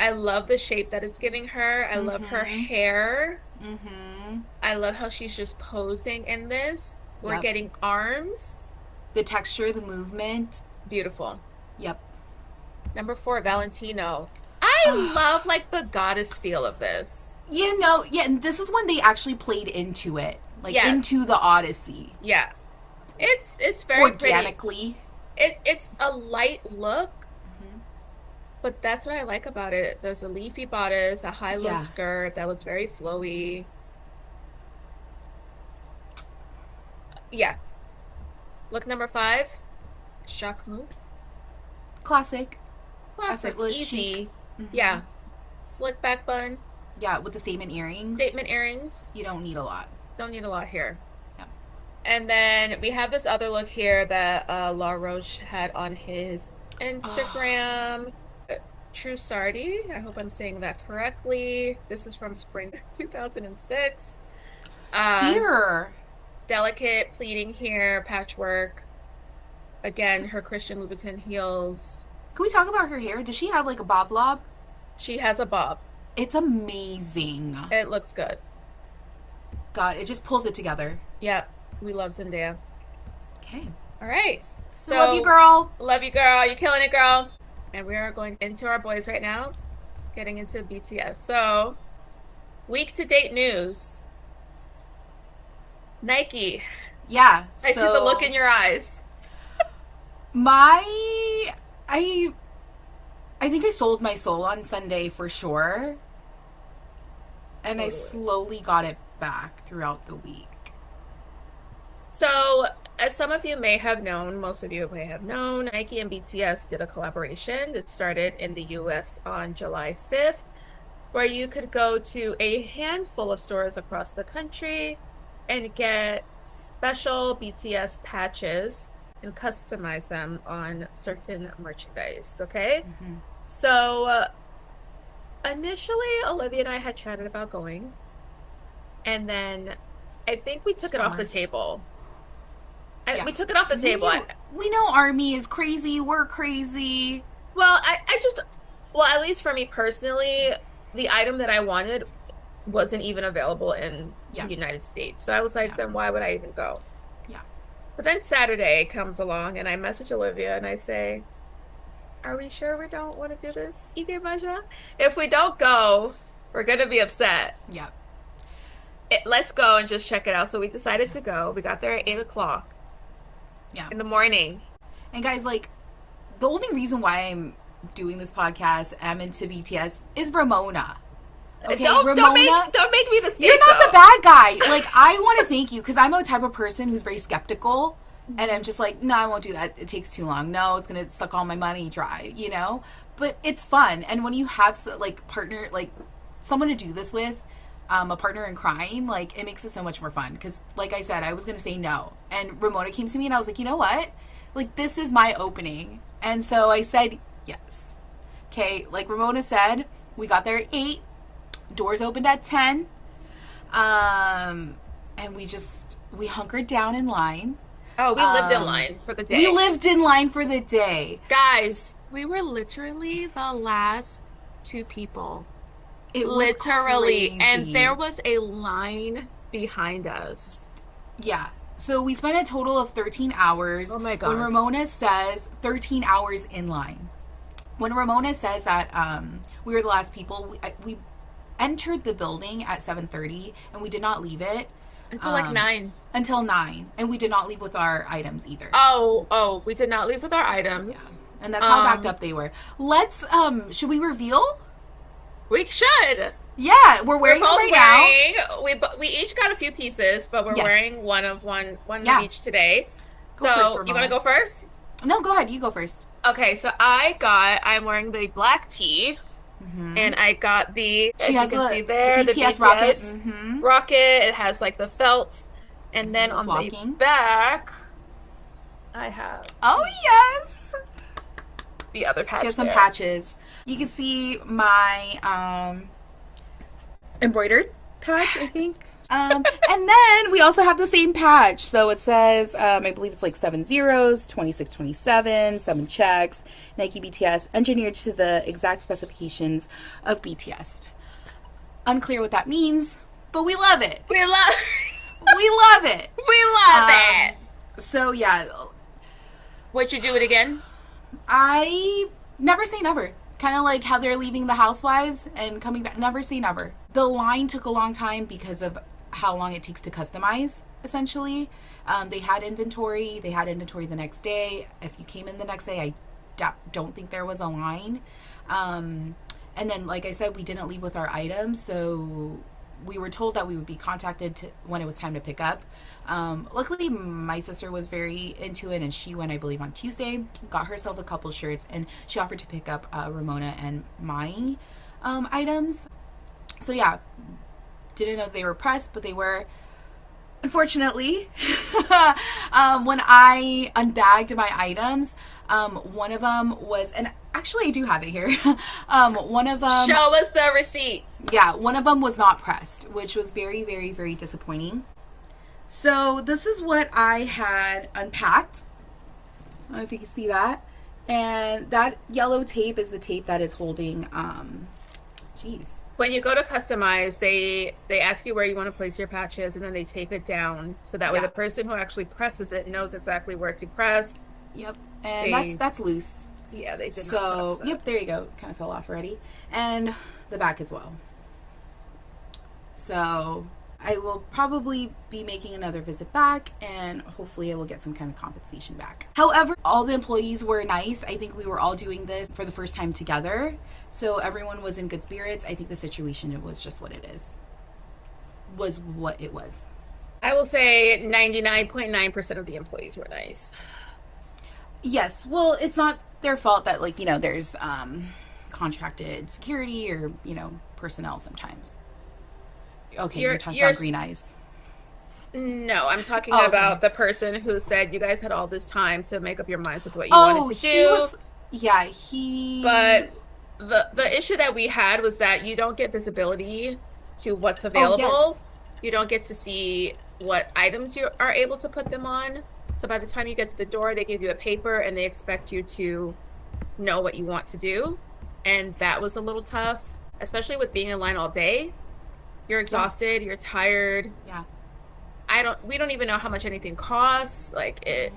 I love the shape that it's giving her. I love her Mm-hmm. hair. Mm-hmm. I love how she's just posing in this. We're Yep. getting arms. The texture, the movement. Beautiful. Yep. Number 4, Valentino. I love like the goddess feel of this. Yeah, and this is when they actually played into it. Like Yes. into the Odyssey. Yeah. It's very pretty. Organically. It's a light look, Mm-hmm. but that's what I like about it. There's a leafy bodice, a high-low Yeah. skirt that looks very flowy. Yeah. Look number 5, Shock Move. Classic. Classic, Effortless chic. easy. Mm-hmm. Yeah. Slick back bun, Yeah, with the statement earrings. statement earrings. You don't need a lot. Don't need a lot here. Yeah. And then we have this other look here that La Roche had on his Instagram. True Sardi. I hope I'm saying that correctly. This is from spring 2006. Uh, Dear. Delicate pleating here, patchwork. Again, her Christian Louboutin heels. Can we talk about her hair? Does she have like a bob lob? She has a bob. It's amazing. It looks good. God, it just pulls it together. Yep, we love Zendaya. Okay. All right. So, love you, girl. Love you, girl. You're killing it, girl. And we are going into our boys right now, getting into BTS. So, week to date news. Nike. Yeah. I see the look in your eyes. I think I sold my soul on Sunday for sure. And I slowly got it back throughout the week. So, as some of you may have known, most of you may have known, Nike and BTS did a collaboration. It started in the US on July 5th, where you could go to a handful of stores across the country and get special BTS patches and customize them on certain merchandise. Okay. Mm-hmm. So initially, Olivia and I had chatted about going, and then I think we took it off the table. Yeah. We took it off the table. We know Army is crazy. We're crazy. Well, well, at least for me personally, the item that I wanted wasn't even available in the United States. So I was like, then why would I even go? Yeah. But then Saturday comes along and I message Olivia and I say, are we sure we don't want to do this? Ike Maja? If we don't go, we're going to be upset. Yeah. Let's go and just check it out. So we decided to go. We got there at 8 o'clock. Yeah. In the morning. And guys, like, the only reason why I'm doing this podcast, I'm into BTS, is Ramona. Okay, don't make me the scapegoat. You're not the bad guy. Like, I want to thank you because I'm a type of person who's very skeptical, and I'm just like, no, I won't do that. It takes too long. No, it's gonna suck all my money dry. You know, but it's fun, and when you have partner, like someone to do this with, a partner in crime, like it makes it so much more fun. Because, like I said, I was gonna say no, and Ramona came to me, and I was like, you know what? Like, this is my opening, and so I said yes. Okay, like Ramona said, we got there at 8. Doors opened at 10. And we hunkered down in line. Oh, we lived in line for the day. We lived in line for the day. Guys, we were literally the last 2 people. It was literally. crazy. And there was a line behind us. Yeah. So we spent a total of 13 hours. Oh my God. When Ramona says 13 hours in line. When Ramona says that we were the last people, we entered the building at 7:30 and we did not leave it until like 9. Until 9, and we did not leave with our items either. Oh, we did not leave with our items. Yeah. And that's how backed up they were. Let's should we reveal? We should. Yeah, we're wearing them right now. We each got a few pieces, but we're wearing one of each today. Go so first, you want to go first? No, go ahead. You go first. Okay, so I'm wearing the black tee. Mm-hmm. And I got the, as you can see there, the BTS rocket. Mm-hmm. Rocket. It has like the felt. And then on the back, I have Oh, yes. the other She patch has some there. patches. You can see my embroidered patch, I think. And then we also have the same patch. So it says, I believe it's like 7 zeros, 26, 27, 7 checks, Nike BTS, engineered to the exact specifications of BTS. Unclear what that means, but we love it. We love We love it. we love it. So yeah, Would you do it again? I never say never. Kind of like how they're leaving the Housewives and coming back. Never say never. The line took a long time because of how long it takes to customize, essentially. They had inventory. They had inventory the next day. If you came in the next day, I don't think there was a line. And then, like I said, we didn't leave with our items. So we were told that we would be contacted when it was time to pick up. Luckily, my sister was very into it, and she went, I believe, on Tuesday, got herself a couple shirts, and she offered to pick up Ramona and my items. So yeah, didn't know they were pressed, but they were. Unfortunately, when I unbagged my items, one of them was, and actually I do have it here. One of them. Show us the receipts. Yeah, one of them was not pressed, which was very, very, very disappointing. So this is what I had unpacked. I don't know if you can see that. And that yellow tape is the tape that is holding, geez. When you go to customize, they ask you where you want to place your patches, and then they tape it down so that way the person who actually presses it knows exactly where to press. Yep, and that's loose. Yeah, they did. So yep, there you go. Kind of fell off already, and the back as well. So I will probably be making another visit back, and hopefully I will get some kind of compensation back. However, all the employees were nice. I think we were all doing this for the first time together, so everyone was in good spirits. I think the situation was just what it is. Was what it was. I will say 99.9% of the employees were nice. Yes, well, it's not their fault that, like, there's contracted security or, personnel sometimes. Okay, you're talking about Green Eyes. No, I'm talking about the person who said you guys had all this time to make up your minds with what you wanted to do. But the issue that we had was that you don't get visibility to what's available. Yes. You don't get to see what items you are able to put them on. So by the time you get to the door, they give you a paper and they expect you to know what you want to do. And that was a little tough, especially with being in line all day. You're exhausted, you're tired. Yeah. We don't even know how much anything costs. Like it,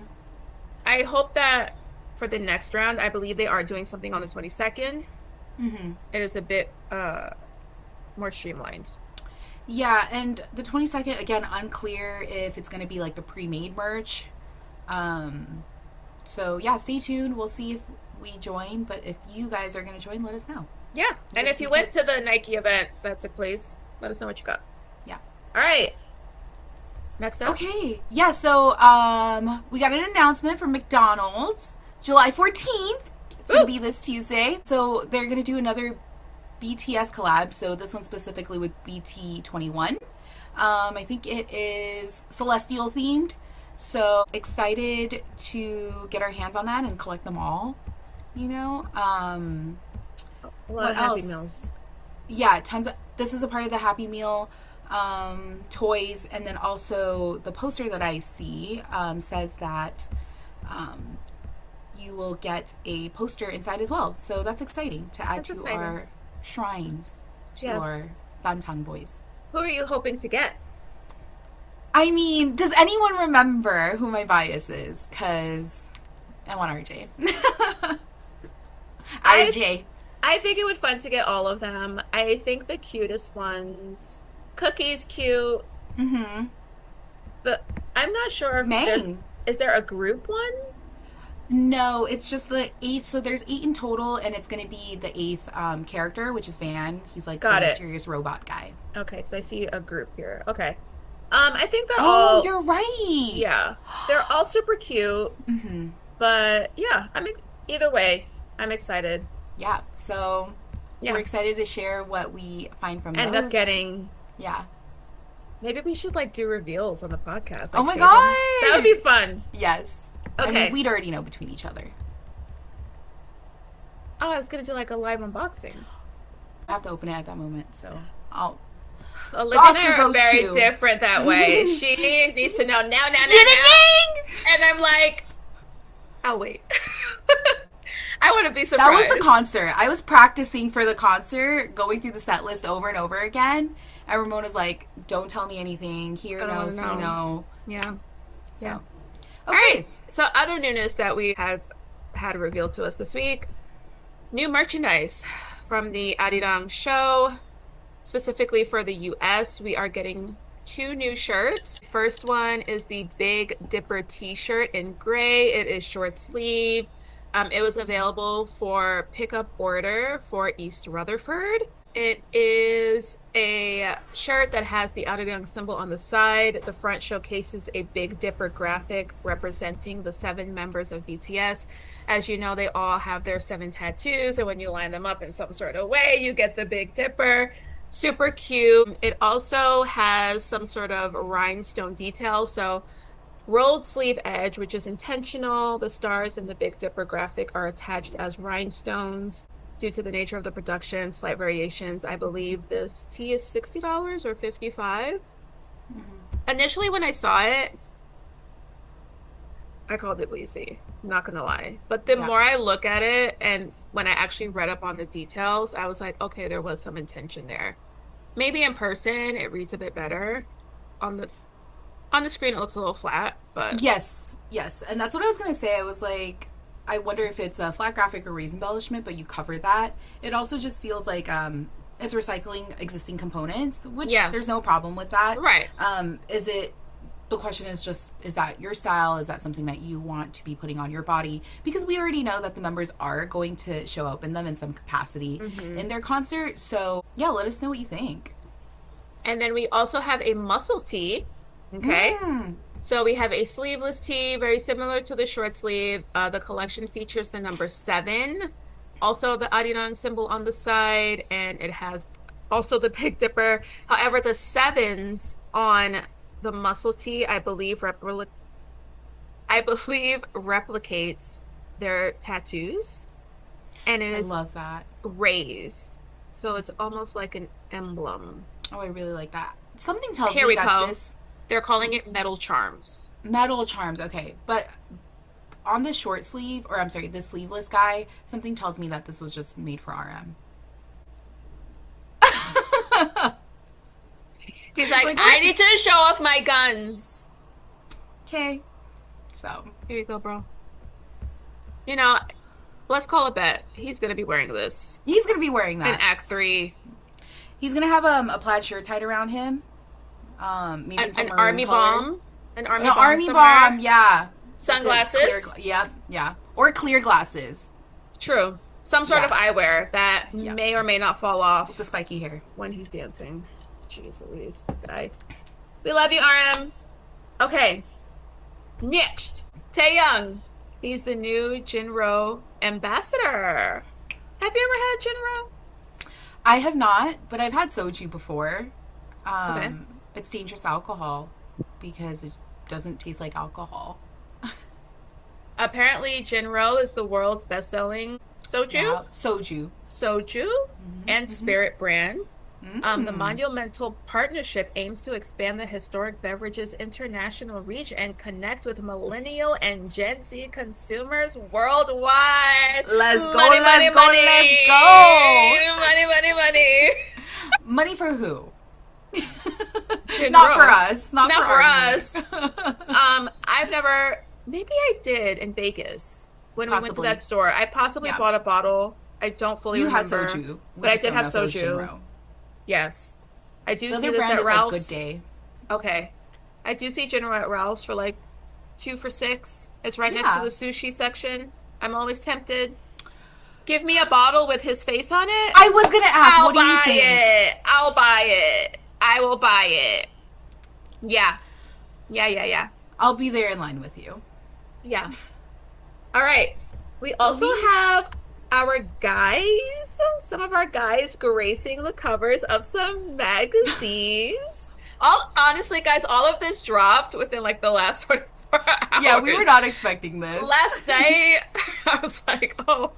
I hope that for the next round, I believe they are doing something on the 22nd. Mm-hmm. It is a bit more streamlined. Yeah, and the 22nd, again, unclear if it's going to be like the pre-made merch. So yeah, stay tuned. We'll see if we join, but if you guys are going to join, let us know. Yeah, and if you went to the Nike event that took place, let us know what you got. Yeah. All right. Next up. Okay. Yeah, so we got an announcement from McDonald's. July 14th. It's going to be this Tuesday. So they're going to do another BTS collab. So this one specifically with BT21. I think it is Celestial themed. So excited to get our hands on that and collect them all. A lot of Happy Meals. Yeah, tons of. This is a part of the Happy Meal toys, and then also the poster that I see says that you will get a poster inside as well. So that's exciting to add to our shrines, to our Bantang boys. Who are you hoping to get? I mean, does anyone remember who my bias is? Because I want RJ. RJ. I think it would be fun to get all of them. I think the cutest ones, Cookie's cute. Mm-hmm. I'm not sure if is there a group one? No, it's just the 8th. So there's 8 in total, and it's going to be the 8th character, which is Van. He's like the mysterious robot guy. Okay, because I see a group here. Okay. I think they're all... Oh, you're right. Yeah. They're all super cute. Mm-hmm. But, yeah. Either way, I'm excited. Yeah. So, we're excited to share what we find from End up getting... Yeah. Maybe we should, do reveals on the podcast. Oh, my God. That would be fun. Yes. I mean, Okay. we'd already know between each other. Oh, I was gonna do like a live unboxing. I have to open it at that moment, so I'll. The Olivia and Oscar I are goes very to. different that way. She needs to know now, now, now, now. Yidding! And I'm like, I'll wait. I want to be That was the surprised. concert. I was practicing for the concert, going through the set list over and over again. And Ramona's like, "Don't tell me anything. Hear I don't no, want to see know. no." Yeah. So, Yeah. All okay. right. So other newness that we have had revealed to us this week, new merchandise from the Arirang show, specifically for the US. We are getting two new shirts. First one is the Big Dipper t-shirt in gray. It is short sleeve. It was available for pickup order for East Rutherford. It is a shirt that has the Arirang symbol on the side. The front showcases a Big Dipper graphic representing the 7 members of BTS. As you know, they all have their 7 tattoos, and when you line them up in some sort of way, you get the Big Dipper. Super cute. It also has some sort of rhinestone detail. So rolled sleeve edge, which is intentional. The stars in the Big Dipper graphic are attached as rhinestones. Due to the nature of the production, slight variations. I believe this tee is $60 or $55. Initially, when I saw it, I called it lazy. I'm not gonna lie. But the Yeah. more I look at it and when I actually read up on the details, I was like, okay, there was some intention there. Maybe in person it reads a bit better. On the screen it looks a little flat, but Yes. Yes. And that's what I was gonna say. I was like, I wonder if it's a flat graphic or raised embellishment, but you covered that. It also just feels like it's recycling existing components, which yeah, there's no problem with that. right. Is it the question is just, is that your style? Is that something that you want to be putting on your body? Because we already know that the members are going to show up in them in some capacity in their concert. So yeah, let us know what you think. And then we also have a muscle tee. Okay. So we have a sleeveless tee, very similar to the short sleeve. The collection features the number 7, also the Arirang symbol on the side, and it has also the Big Dipper. However, the 7s on the muscle tee, I believe replicates their tattoos, and it I is love that. raised, so it's almost like an emblem. Oh, I really like that. Something tells Here me we that go. this They're calling it metal charms. metal charms, okay, but on the short sleeve, or I'm sorry, the sleeveless guy, something tells me that this was just made for RM. He's like, Like, I need to show off my guns. Okay, so Here you go, bro. You know, let's call a bet. He's gonna be wearing this he's gonna be wearing in that. Act 3. He's gonna have a plaid shirt tied around him. Maybe An some maroon army color. bomb. An army No, bomb army somewhere. bomb, yeah. Sunglasses. Yep, yeah. Or clear glasses True. Some sort Yeah. of eyewear that Yeah. may or may not fall with off the spiky hair. when he's dancing. Jeez Louise, guy. We love you, RM. Okay. Next, Taeyong. He's the new Jinro ambassador. Have you ever had Jinro? I have not, but I've had soju before. Okay. It's dangerous alcohol because it doesn't taste like alcohol. Apparently, Jinro is the world's best-selling soju, Yeah. Soju. and spirit brand. Mm. The monumental partnership aims to expand the historic beverages international reach and connect with millennial and Gen Z consumers worldwide. Let's go, Money, money, let's go, money. let's go. Money, money, money. Money for who? Jinro. Not for us. Not Not for for us. I've never, maybe I did in Vegas when we went to Possibly. that store. I possibly Yeah. bought a bottle. I don't fully You remember. had soju. But I did have So soju. Shinro. Yes. I do The see other this brand at is Ralph's. like Good Day. Okay. I do see General at Ralph's for like 2 for $6. It's right next Yeah. to the sushi section. I'm always tempted. Give me a bottle with his face on it. I was gonna ask, I'll what do you buy think? it. I'll buy it. I will buy it. Yeah. Yeah. I'll be there in line with you. Yeah. All right. We also have our guys, some of our guys gracing the covers of some magazines. Honestly, guys, all of this dropped within like the last for Yeah, we were hours. not expecting this. Last night, I was like, oh,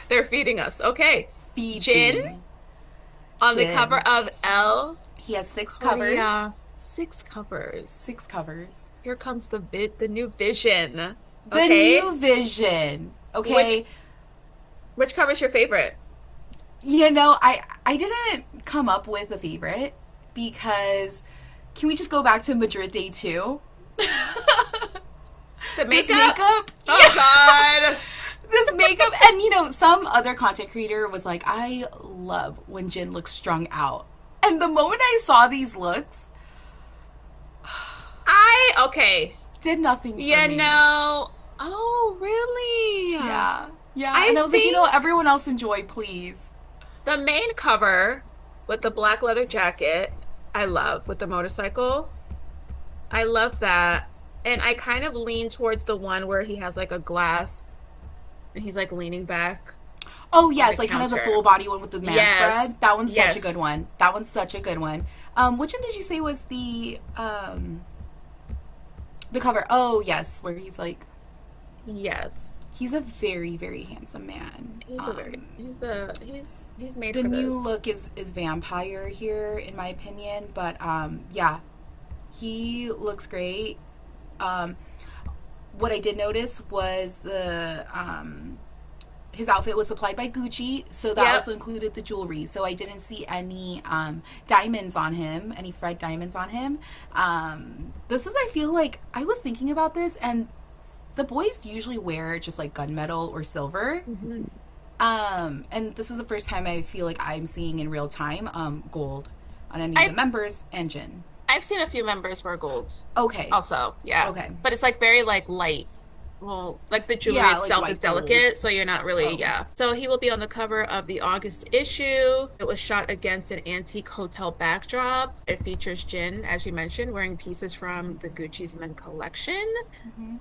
they're feeding us. Okay. Jin Feeding. on the cover Jin. of Elle He has 6 covers. Korea. 6 covers. 6 covers. Here comes the new vision. The Okay. new vision. Which Okay. which cover is your favorite? I didn't come up with a favorite because can we just go back to Madrid Day 2? The This makeup? makeup? Oh Yeah. God. This makeup. And, some other content creator was like, I love when Jin looks strung out. And the moment I saw these looks, Okay. did nothing for Yeah, me. no. Oh, really? Yeah. Yeah. I And I was think like, everyone else enjoy, please. the main cover with the black leather jacket, I love with the motorcycle. I love that. And I kind of lean towards the one where he has like a glass and he's like leaning back Oh, on yes, the like kind of the counter. full body one with the man Yes. spread. That one's such a good Yes. one. That one's such a good one. Which one did you say was the cover? Oh, yes, where he's like, Yes. he's a very, very handsome man. He's made The for new this. look is vampire here, in my opinion. But yeah, he looks great. What I did notice was the his outfit was supplied by Gucci, so that Yep. also included the jewelry. So I didn't see any diamonds on him, any fried diamonds on him. This is, I feel like, I was thinking about this, and the boys usually wear just like gunmetal or silver. Mhm. And this is the first time I feel like I'm seeing in real time gold on any of the I members and Jin. I've seen a few members wear gold Okay. also. Yeah. Okay. But it's like very like light. Well, like the jewelry Yeah, like itself white is gold. delicate, so you're not really, Oh. yeah. So he will be on the cover of the August issue. It was shot against an antique hotel backdrop. It features Jin, as you mentioned, wearing pieces from the Gucci's Men collection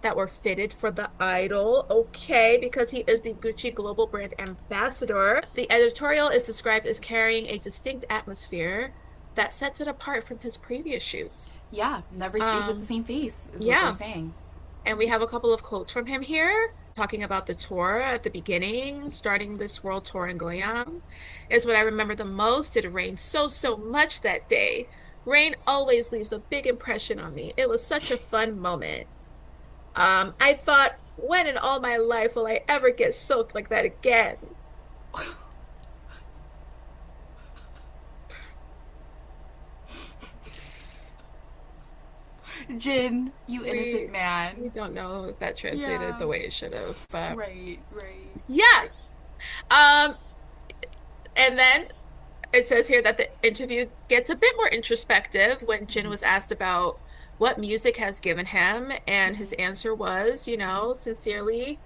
that were fitted for the idol. Okay, because he is the Gucci global brand ambassador. The editorial is described as carrying a distinct atmosphere that sets it apart from his previous shoots. Yeah, never stayed with the same face, is what Yeah. they're saying. And we have a couple of quotes from him here, talking about the tour at the beginning, starting this world tour in Goyang. Is what I remember the most. It rained so much that day. Rain always leaves a big impression on me. It was such a fun moment. I thought, when in all my life will I ever get soaked like that again? Jin, you innocent We man. don't know if that translated Yeah. the way it should have, but Right, right. yeah. Um, and then it says here that the interview gets a bit more introspective when Jin was asked about what music has given him, and his answer was, sincerely,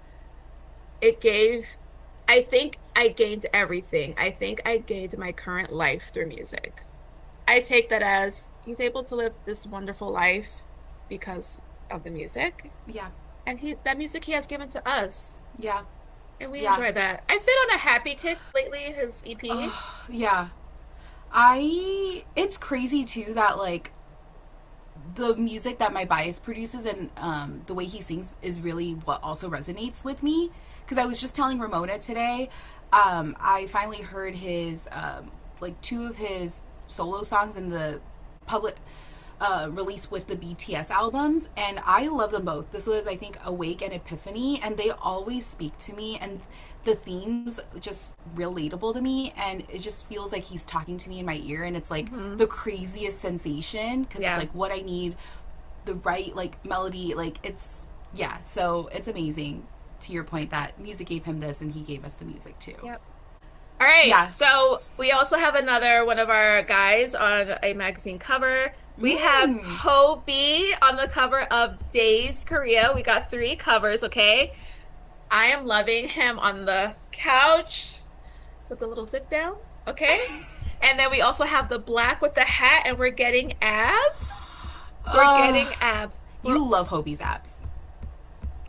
I think I gained everything. I think I gained my current life through music. I take that as he's able to live this wonderful life because of the music, Yeah, and that music he has given to us, yeah, and we yeah. enjoy that. I've been on a happy kick lately, his EP. Yeah. It's crazy too that like the music that my bias produces and the way he sings is really what also resonates with me. Because I was just telling Ramona today, I finally heard his like 2 of his solo songs in the public release with the BTS albums, and I love them both. This was, I think, Awake and Epiphany, and they always speak to me, and the themes just relatable to me, and it just feels like he's talking to me in my ear, and it's like the craziest sensation because Yeah. it's like what I need, the right like melody, like it's yeah. So it's amazing. To your point, that music gave him this, and he gave us the music too. Yep. All right. Yeah. So we also have another one of our guys on a magazine cover. We have Hobie on the cover of Days Korea. We got 3 covers, okay? I am loving him on the couch with the little zip down, okay? And then we also have the black with the hat, and we're getting abs. We're getting abs. You love Hobie's abs.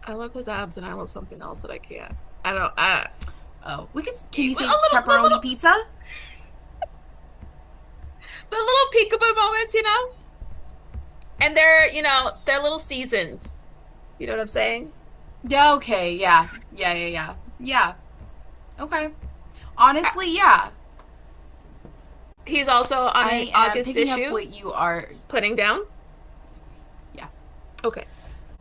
I love his abs, and I love something else that I can't. Oh, can you say A little- pepperoni a little- pizza? The little peekaboo moments, And they're little seasoned. You know what I'm saying? Yeah, okay, yeah. Yeah, yeah, yeah. Yeah. Okay. Uh, Honestly, yeah. He's also on an I am August picking up issue, what you are. putting down. Yeah. Okay.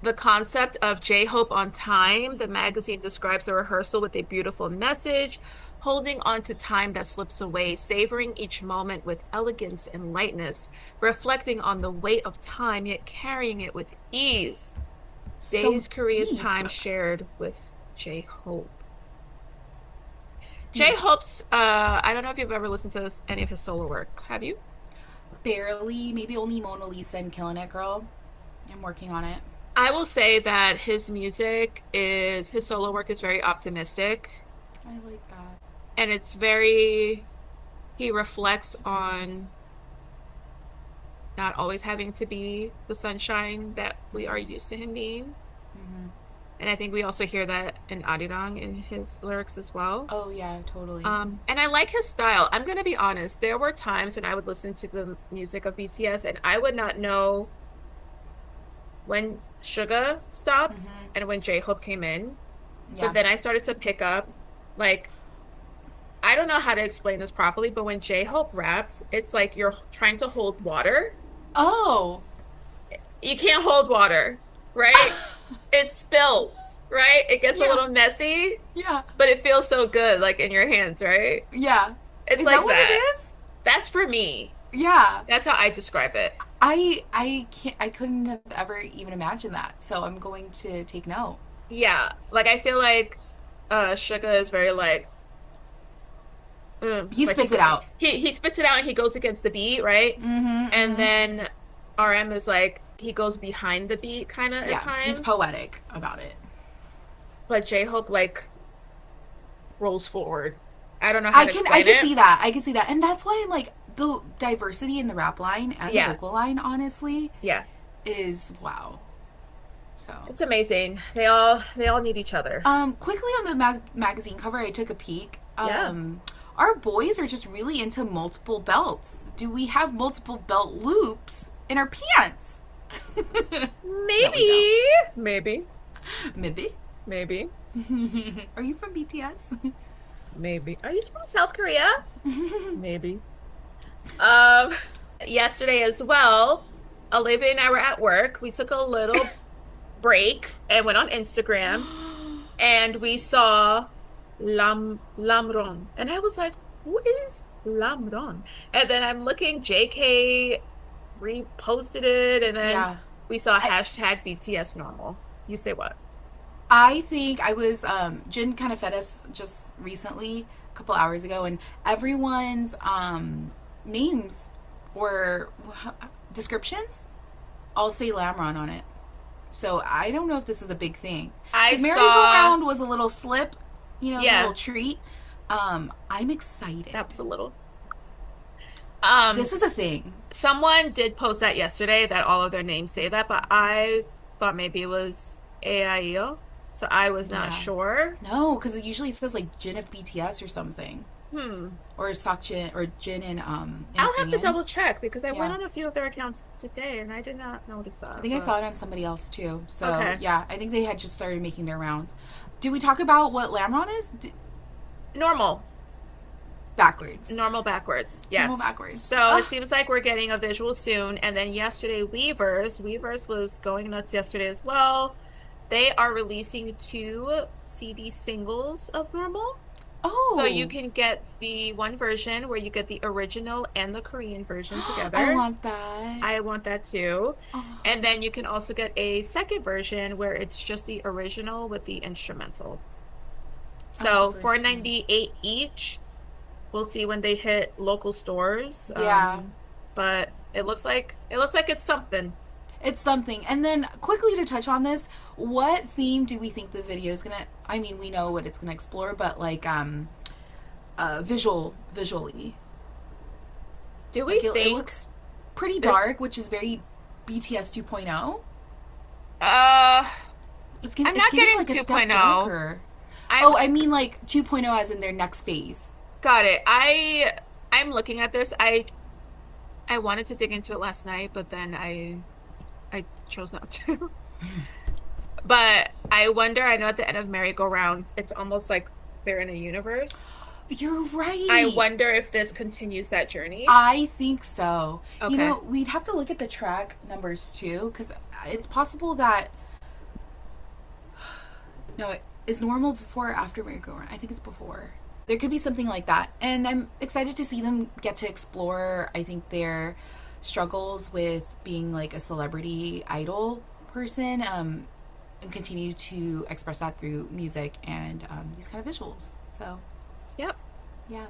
The concept of J-Hope on Time, the magazine describes a rehearsal with a beautiful message, holding on to time that slips away, savoring each moment with elegance and lightness, reflecting on the weight of time, yet carrying it with ease. So Days Korea's deep. time shared with J-Hope. Deep. J-Hope's, I don't know if you've ever listened to any of his solo work. Have you? Barely. Maybe only Mona Lisa and Killing It Girl. I'm working on it. I will say that his solo work is very optimistic, I like that. and he reflects on not always having to be the sunshine that we are used to him being. Mm-hmm. And I think we also hear that in Arirang in his lyrics as well. Oh, yeah, totally. And I like his style. I'm gonna be honest. There were times when I would listen to the music of BTS and I would not know when Suga stopped Mm-hmm. and when J-Hope came in. But Yeah. then I started to pick up, like, I don't know how to explain this properly, but when J-Hope raps, it's like you're trying to hold water. Oh. You can't hold water, right? It spills, right? It gets a Yeah. little messy, Yeah. but it feels so good, like in your hands, right? Yeah. It's Is that like what it that. is? That's for me. Yeah. That's how I describe it. I can't I couldn't have ever even imagined that. So I'm going to take note. Yeah. Like I feel like Suga is very He like spits it out. he spits it out and he goes against the beat, right? Mm-hmm. And Mm-hmm. then RM is like he goes behind the beat kind of at Yeah. He's times. poetic about it. But J-Hope like rolls forward. I don't know how to I explain can it. see that. I can see that. And that's why I'm like the diversity in the rap line and the Yeah. vocal line honestly Yeah. is wow. So It's amazing. They all need each other. quickly on the magazine cover I took a peek. Yeah. Our boys are just really into multiple belts. Do we have multiple belt loops in our pants? No, we don't. Maybe. Maybe. Maybe. Maybe. Are you from BTS? Maybe. Are you from South Korea? Maybe. Um, Yesterday as well, Olivia and I were at work. We took a little break and went on Instagram and we saw LAMRON. And I was like, who is LAMRON? And then I'm looking, JK reposted it, and then Yeah. we saw I, hashtag BTS normal. You say what? I think I was Jin kind of fed us just recently, a couple hours ago, and everyone's names or descriptions all say Lamron on it. So I don't know if this is a big thing. I Because saw, merry-go-round was a little slip, it's a yeah, little treat. I'm excited. that was a little. This Um, is a thing. Someone did post that yesterday that all of their names say that, but I thought maybe it was AIO, so I was not Yeah. sure. No, because it usually says like Jin of BTS or something, Hmm. or Sakjin or Jin in I'll have to Korean. double check because I went Yeah. on a few of their accounts today and I did not notice I that. think I But saw it on somebody else too. So okay, yeah, I think they had just started making their rounds. Do we talk about what Lamron is? normal, Backwards. normal backwards. Normal Yes. backwards. So it Ugh. seems like we're getting a visual soon. And then yesterday, Weverse was going nuts yesterday as well. They are releasing two CD singles of normal. So you Oh, can get the one version where you get the original and the Korean version I together. want that. I want that too. Oh, And then you can also get a second version where it's just the original with the instrumental. I want the So first one. 498 each. We'll see when they hit local stores. Yeah, But it looks like it's something. it's something. And then quickly to touch on this, what theme do we think the video is gonna? I mean, we know what it's gonna explore, but like visually, Do we like it think looks pretty this dark, which is very BTS 2.0. uh I'm It's not getting getting like a step 2.0. darker. I'm Oh, I mean like 2.0 as in their next phase. got it. I'm looking at this. I wanted to dig into it last night, but then I chose not to. But I wonder, I know at the end of Merry-Go-Round, it's almost like they're in a universe. You're I right. wonder if this continues that journey. I think so. You Okay. know, we'd have to look at the track numbers too, because it's possible that no, is normal before or after merry-go-round? I think it's before. There could be something like that, and I'm excited to see them get to explore. I think their struggles with being like a celebrity idol person, and continue to express that through music and these kind of visuals. So, Yep. yeah.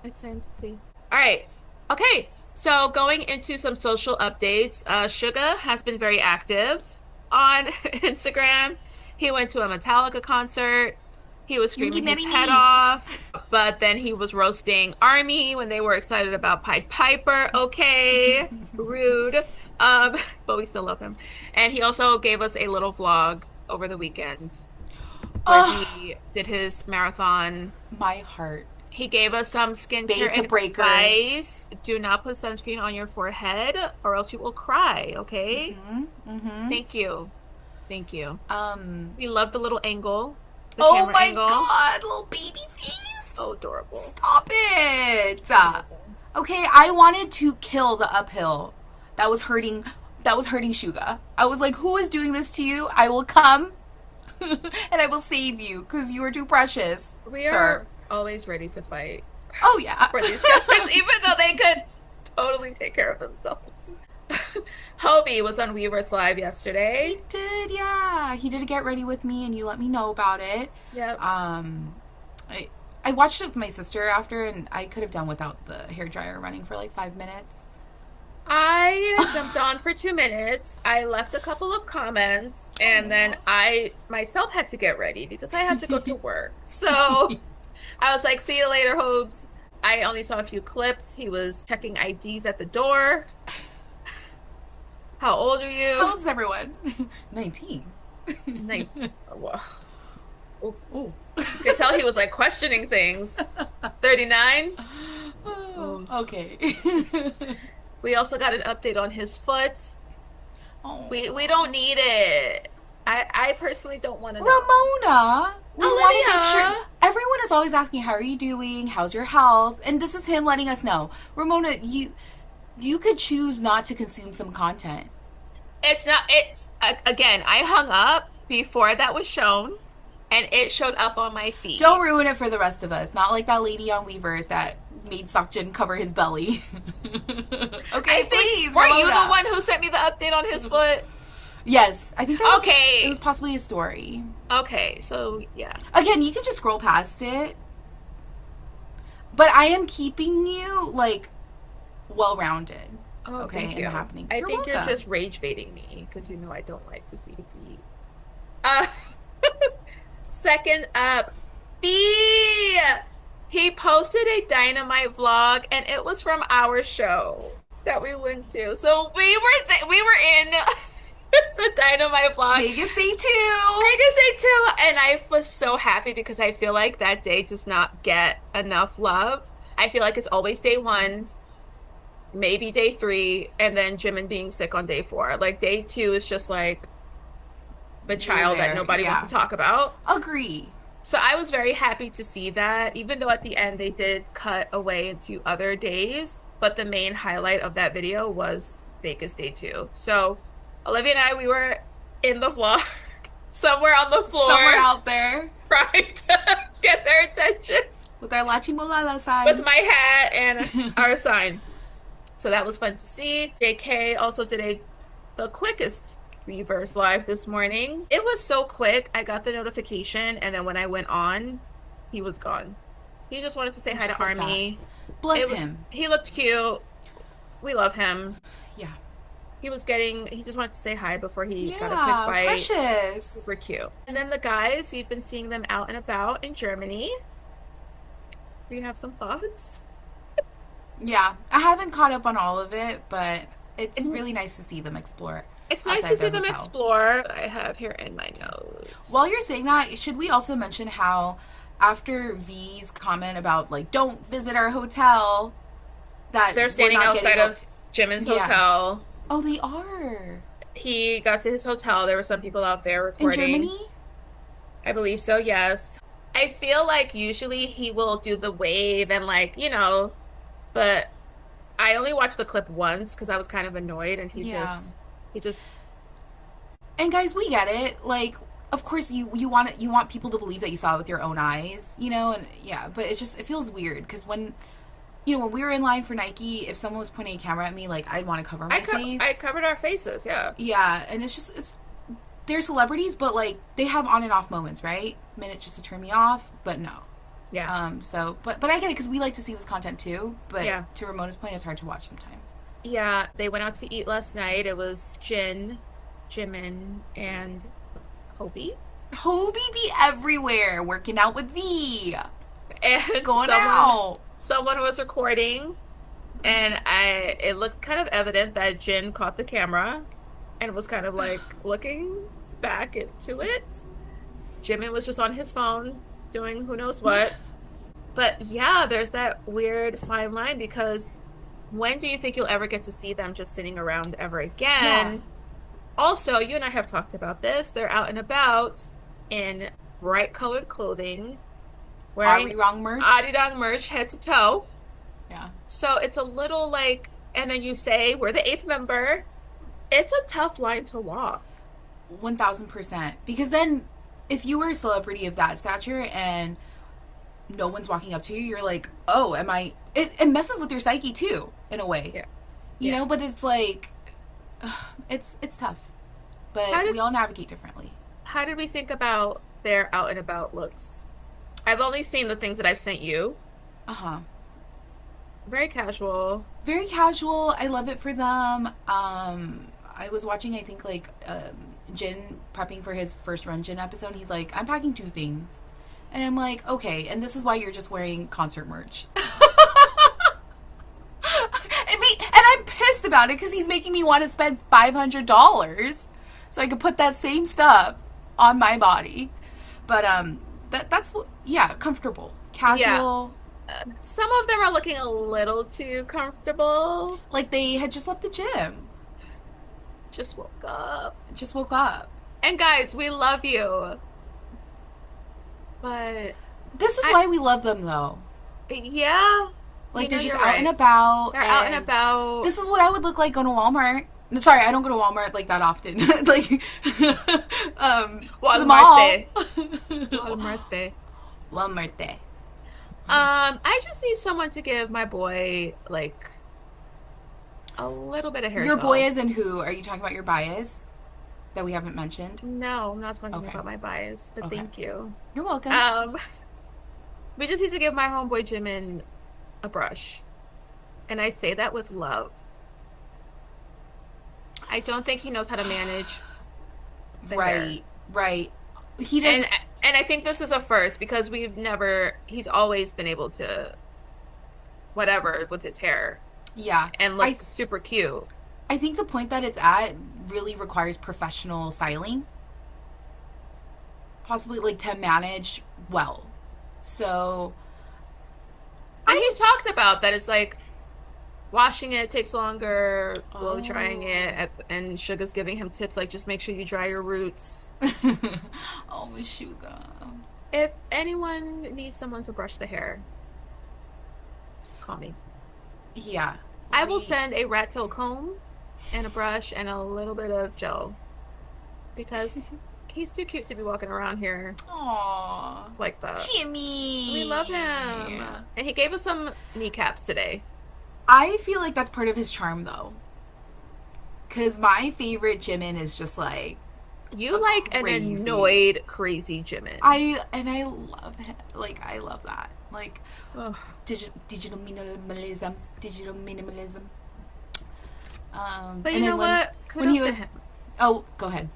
Exciting to see. All right. Okay. So going into some social updates, Suga has been very active on Instagram. He went to a Metallica concert. He was Yoongi screaming his marry head me. off, but then he was roasting Army when they were excited about Pied Piper. Okay, rude. Um, but we still love him. And he also gave us a little vlog over the weekend where Oh, he did his marathon. my heart. He gave us some Beta skincare breakers. advice. Do not put sunscreen on your forehead or else you will cry, okay? Mm-hmm. Mm-hmm. Thank you. Thank you. Um. We love the little angle, the Oh camera my angle. god, little baby face. Oh, adorable. Stop it. Adorable. Okay, I wanted to kill the uphill. That was hurting. That was hurting Suga. I was like, "Who is doing this to you? I will come, and I will save you because you are too precious, We sir." are always ready to fight Oh yeah. for these guys, even though they could totally take care of themselves. Hobie was on Weverse Live yesterday. He did, yeah. He did a get ready with me, and you let me know about it. Yep. Um, I watched it with my sister after, and I could have done without the hair dryer running for like 5 minutes. I jumped on for 2 minutes. I left a couple of comments, and then Oh. I myself had to get ready because I had to go to work. So I was like, see you later, Hobes. I only saw a few clips. He was checking IDs at the door. How old are How you? old is everyone? 19. Like, well, Oh. you could tell he was like questioning things. 39. Oh, Oh. okay. We also got an update on his foot. Oh. We don't need it. I personally don't want to know. Ramona, we want to make Olivia. sure. Everyone is always asking, "How are you doing? How's your health?" And this is him letting us know. Ramona, you could choose not to consume some content. It's not it again, I hung up before that was shown and it showed up on my Don't feed. ruin it for the rest of us. Not like that lady on Weverse that made Sakjin cover his belly. I Okay, think please, were you the Ramona. one who sent me the update on his foot? Yes, I think that was it was Okay. possibly a story. Okay, so yeah. Again, you could just scroll past it. But I am keeping you like well rounded. Oh, Okay, thank in the you. happenings. I You're think you're welcome. just rage baiting me because you know I don't like to see feet. Uh Second up, B. He posted a Dynamite vlog, and it was from our show that we went to. So we were in the Dynamite vlog. Vegas Day 2. I can say too, and I was so happy because I feel like that day does not get enough love. I feel like it's always day one, maybe day three, and then Jimin being sick on day four. Like day two is just like the You were child that there. nobody wants Yeah. to talk about. Agree. So I was very happy to see that, even though at the end they did cut away into other days, but the main highlight of that video was Vegas Day 2. So Olivia and I, we were in the vlog, somewhere on the Somewhere floor, out there trying to get their attention with our Lachi Molala with sign. my hat and our sign. So that was fun to see. JK also did the quickest Weverse live this morning. It was so quick. I got the notification, and then when I went on, he was gone. He just wanted to say hi to Just like that. Army. Bless him. He looked cute. We love him. Yeah. He just wanted to say hi before he got a quick Yeah. bite. Precious. Super cute. And then the guys, we've been seeing them out and about in Germany. Do you have some thoughts? Yeah. I haven't caught up on all of it, but it's It's- really nice to see them explore. It's nice outside to see their them hotel. explore. I have here in my notes. While you're saying that, should we also mention how after V's comment about like don't visit our hotel that they're standing we're not outside getting of Jimin's Yeah. hotel. Oh, they are. he got to his hotel. There were some people out there In recording. Germany? I believe so, yes. I feel like usually he will do the wave and like, but I only watched the clip once because I was kind of annoyed and Yeah. he just, And guys, we get it. Like, of course, you want people to believe that you saw it with your own eyes, and yeah. But it feels weird because when we were in line for Nike, if someone was pointing a camera at me, like I'd want to cover my I face. covered our faces, yeah. Yeah, and it's they're celebrities, but like they have on and off moments, right? Minute just to turn me off, but no. Yeah. But I get it because we like to see this content too. But Yeah. to Ramona's point, it's hard to watch sometimes. Yeah, they went out to eat last night. It was Jimin, and Hobie. Hobie be everywhere, working out with V, And going out. someone was recording, and it looked kind of evident that Jin caught the camera and was kind of like looking back into it. Jimin was just on his phone doing who knows what. But yeah, there's that weird fine line because when do you think you'll ever get to see them just sitting around ever Yeah. again? Also, you and I have talked about this. They're out and about in bright colored clothing, Are wearing we wrong merch? Adidas merch head to toe. Yeah. So it's a little like, and then you say, we're the eighth member. It's a tough line to walk. 1000%. Because then, if you were a celebrity of that stature and no one's walking up to you, you're like, oh, am I? It messes with your psyche too, in a way. Yeah. You Yeah. know, but it's like, it's tough. How But did we all navigate differently. how did we think about their out and about looks? I've only seen the things that I've sent you. Uh huh. Very casual. Very casual. I love it for them. I was watching, I think, like, Jin prepping for his first Run Jin episode. He's like, I'm packing two things. And I'm like, okay, and this is why you're just wearing concert merch. And I'm pissed about it because he's making me want to spend $500 so I could put that same stuff on my body. But that's what, yeah, comfortable, Yeah. casual, Some of them are looking a little too comfortable. like they had just left the gym, Just woke up. just woke up. And guys, we love you. But This is I, why we love them, though. yeah, Like they're just you're out and right. about, They're out and and about. this is what I would look like going to Walmart. No, sorry, I don't go to Walmart like that often. Like, to the mall. Walmart. Walmart. Walmart. I just need someone to give my boy like a little bit of hair Your boy gel. is in who? Are you talking about your bias that we haven't mentioned? No, I'm not talking Okay. about my bias, but Okay. thank you. You're welcome. We just need to give my homeboy Jimin a brush. And I say that with love. I don't think he knows how to manage the hair. Right, right. He And does. and I think this is a first because he's always been able to whatever with his hair Yeah, and I look super cute. I think the point that it's at really requires professional styling, possibly like to manage well. So And he's talked about that it's like washing it takes longer, blow drying oh, it, and Suga's giving him tips like just make sure you dry your roots. oh, Miss Suga. If anyone needs someone to brush the hair, just call me. Yeah, I will we. send a rat tail comb and a brush and a little bit of gel because he's too cute to be walking around here Aw, like that. Jimmy. We love him. And he gave us some kneecaps today. I feel like that's part of his charm, though. Because my favorite Jimin is just like You a like an crazy. annoyed, crazy Jimin. I love him. Like I love that. Like Ugh. digital minimalism. Digital minimalism. But And you then know what? when he Kudos was to him. oh, go ahead.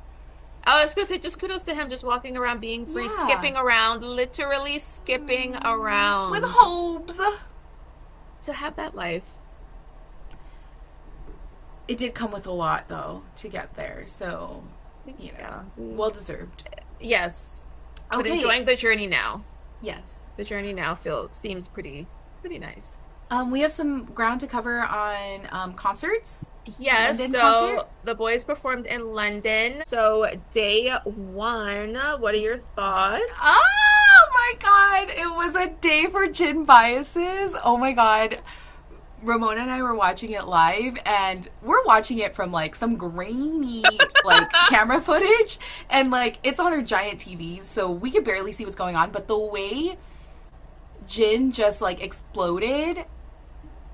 I was gonna say just kudos to him just walking around being free, Yeah. skipping around, literally skipping around. With hopes. To have that life. It did come with a lot though to get there. So, Yeah. well deserved. Yes. But Okay. enjoying the journey now. Yes. The journey now seems pretty nice. We have some ground to cover on concerts. Yes, London concert. so the boys performed in London. So day one, what are your thoughts? Oh my god, it was a day for gin biases. Oh my god. Ramona and I were watching it live, and we're watching it from like some grainy like camera footage, and like it's on our giant TVs, so we could barely see what's going on. But the way Jin just like exploded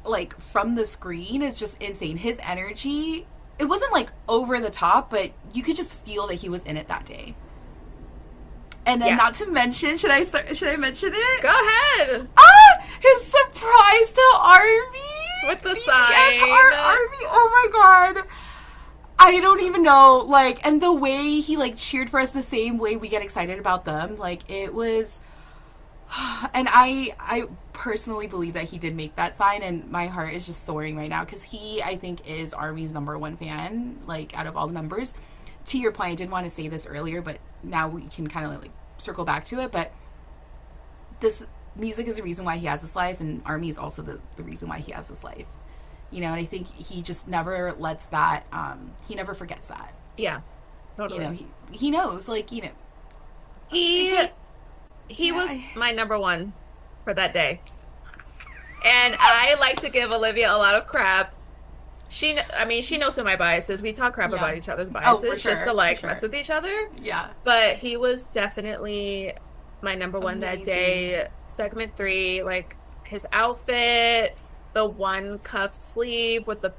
like from the screen is just insane. His energy, it wasn't like over the top, but you could just feel that he was in it that day. And then, Yeah. not to mention, should I mention it? Go ahead Ah, his surprise to Army with the BTS sign. Army. Oh my god, I don't even know. Like, and the way he like cheered for us, the same way we get excited about them. Like, it was, and I personally believe that he did make that sign, and my heart is just soaring right now because he, I think, is Army's #1 fan. Like, out of all the members. To your point, I did want to say this earlier, but now we can kind of like circle back to it. But this music is the reason why he has this life, and Army is also the reason why he has this life. You know, and I think he just never lets that, he never forgets that. Yeah, You know, totally. he knows, like, you know, He he, he yeah, was my #1 for that day. And I like to give Olivia a lot of crap. I mean, she knows who my bias is. We talk crap yeah. about each other's Oh, for biases sure, just to for like sure. mess with each other. Yeah. But he was definitely my #1 that Amazing. day. Segment 3, like his outfit, the one cuffed sleeve with the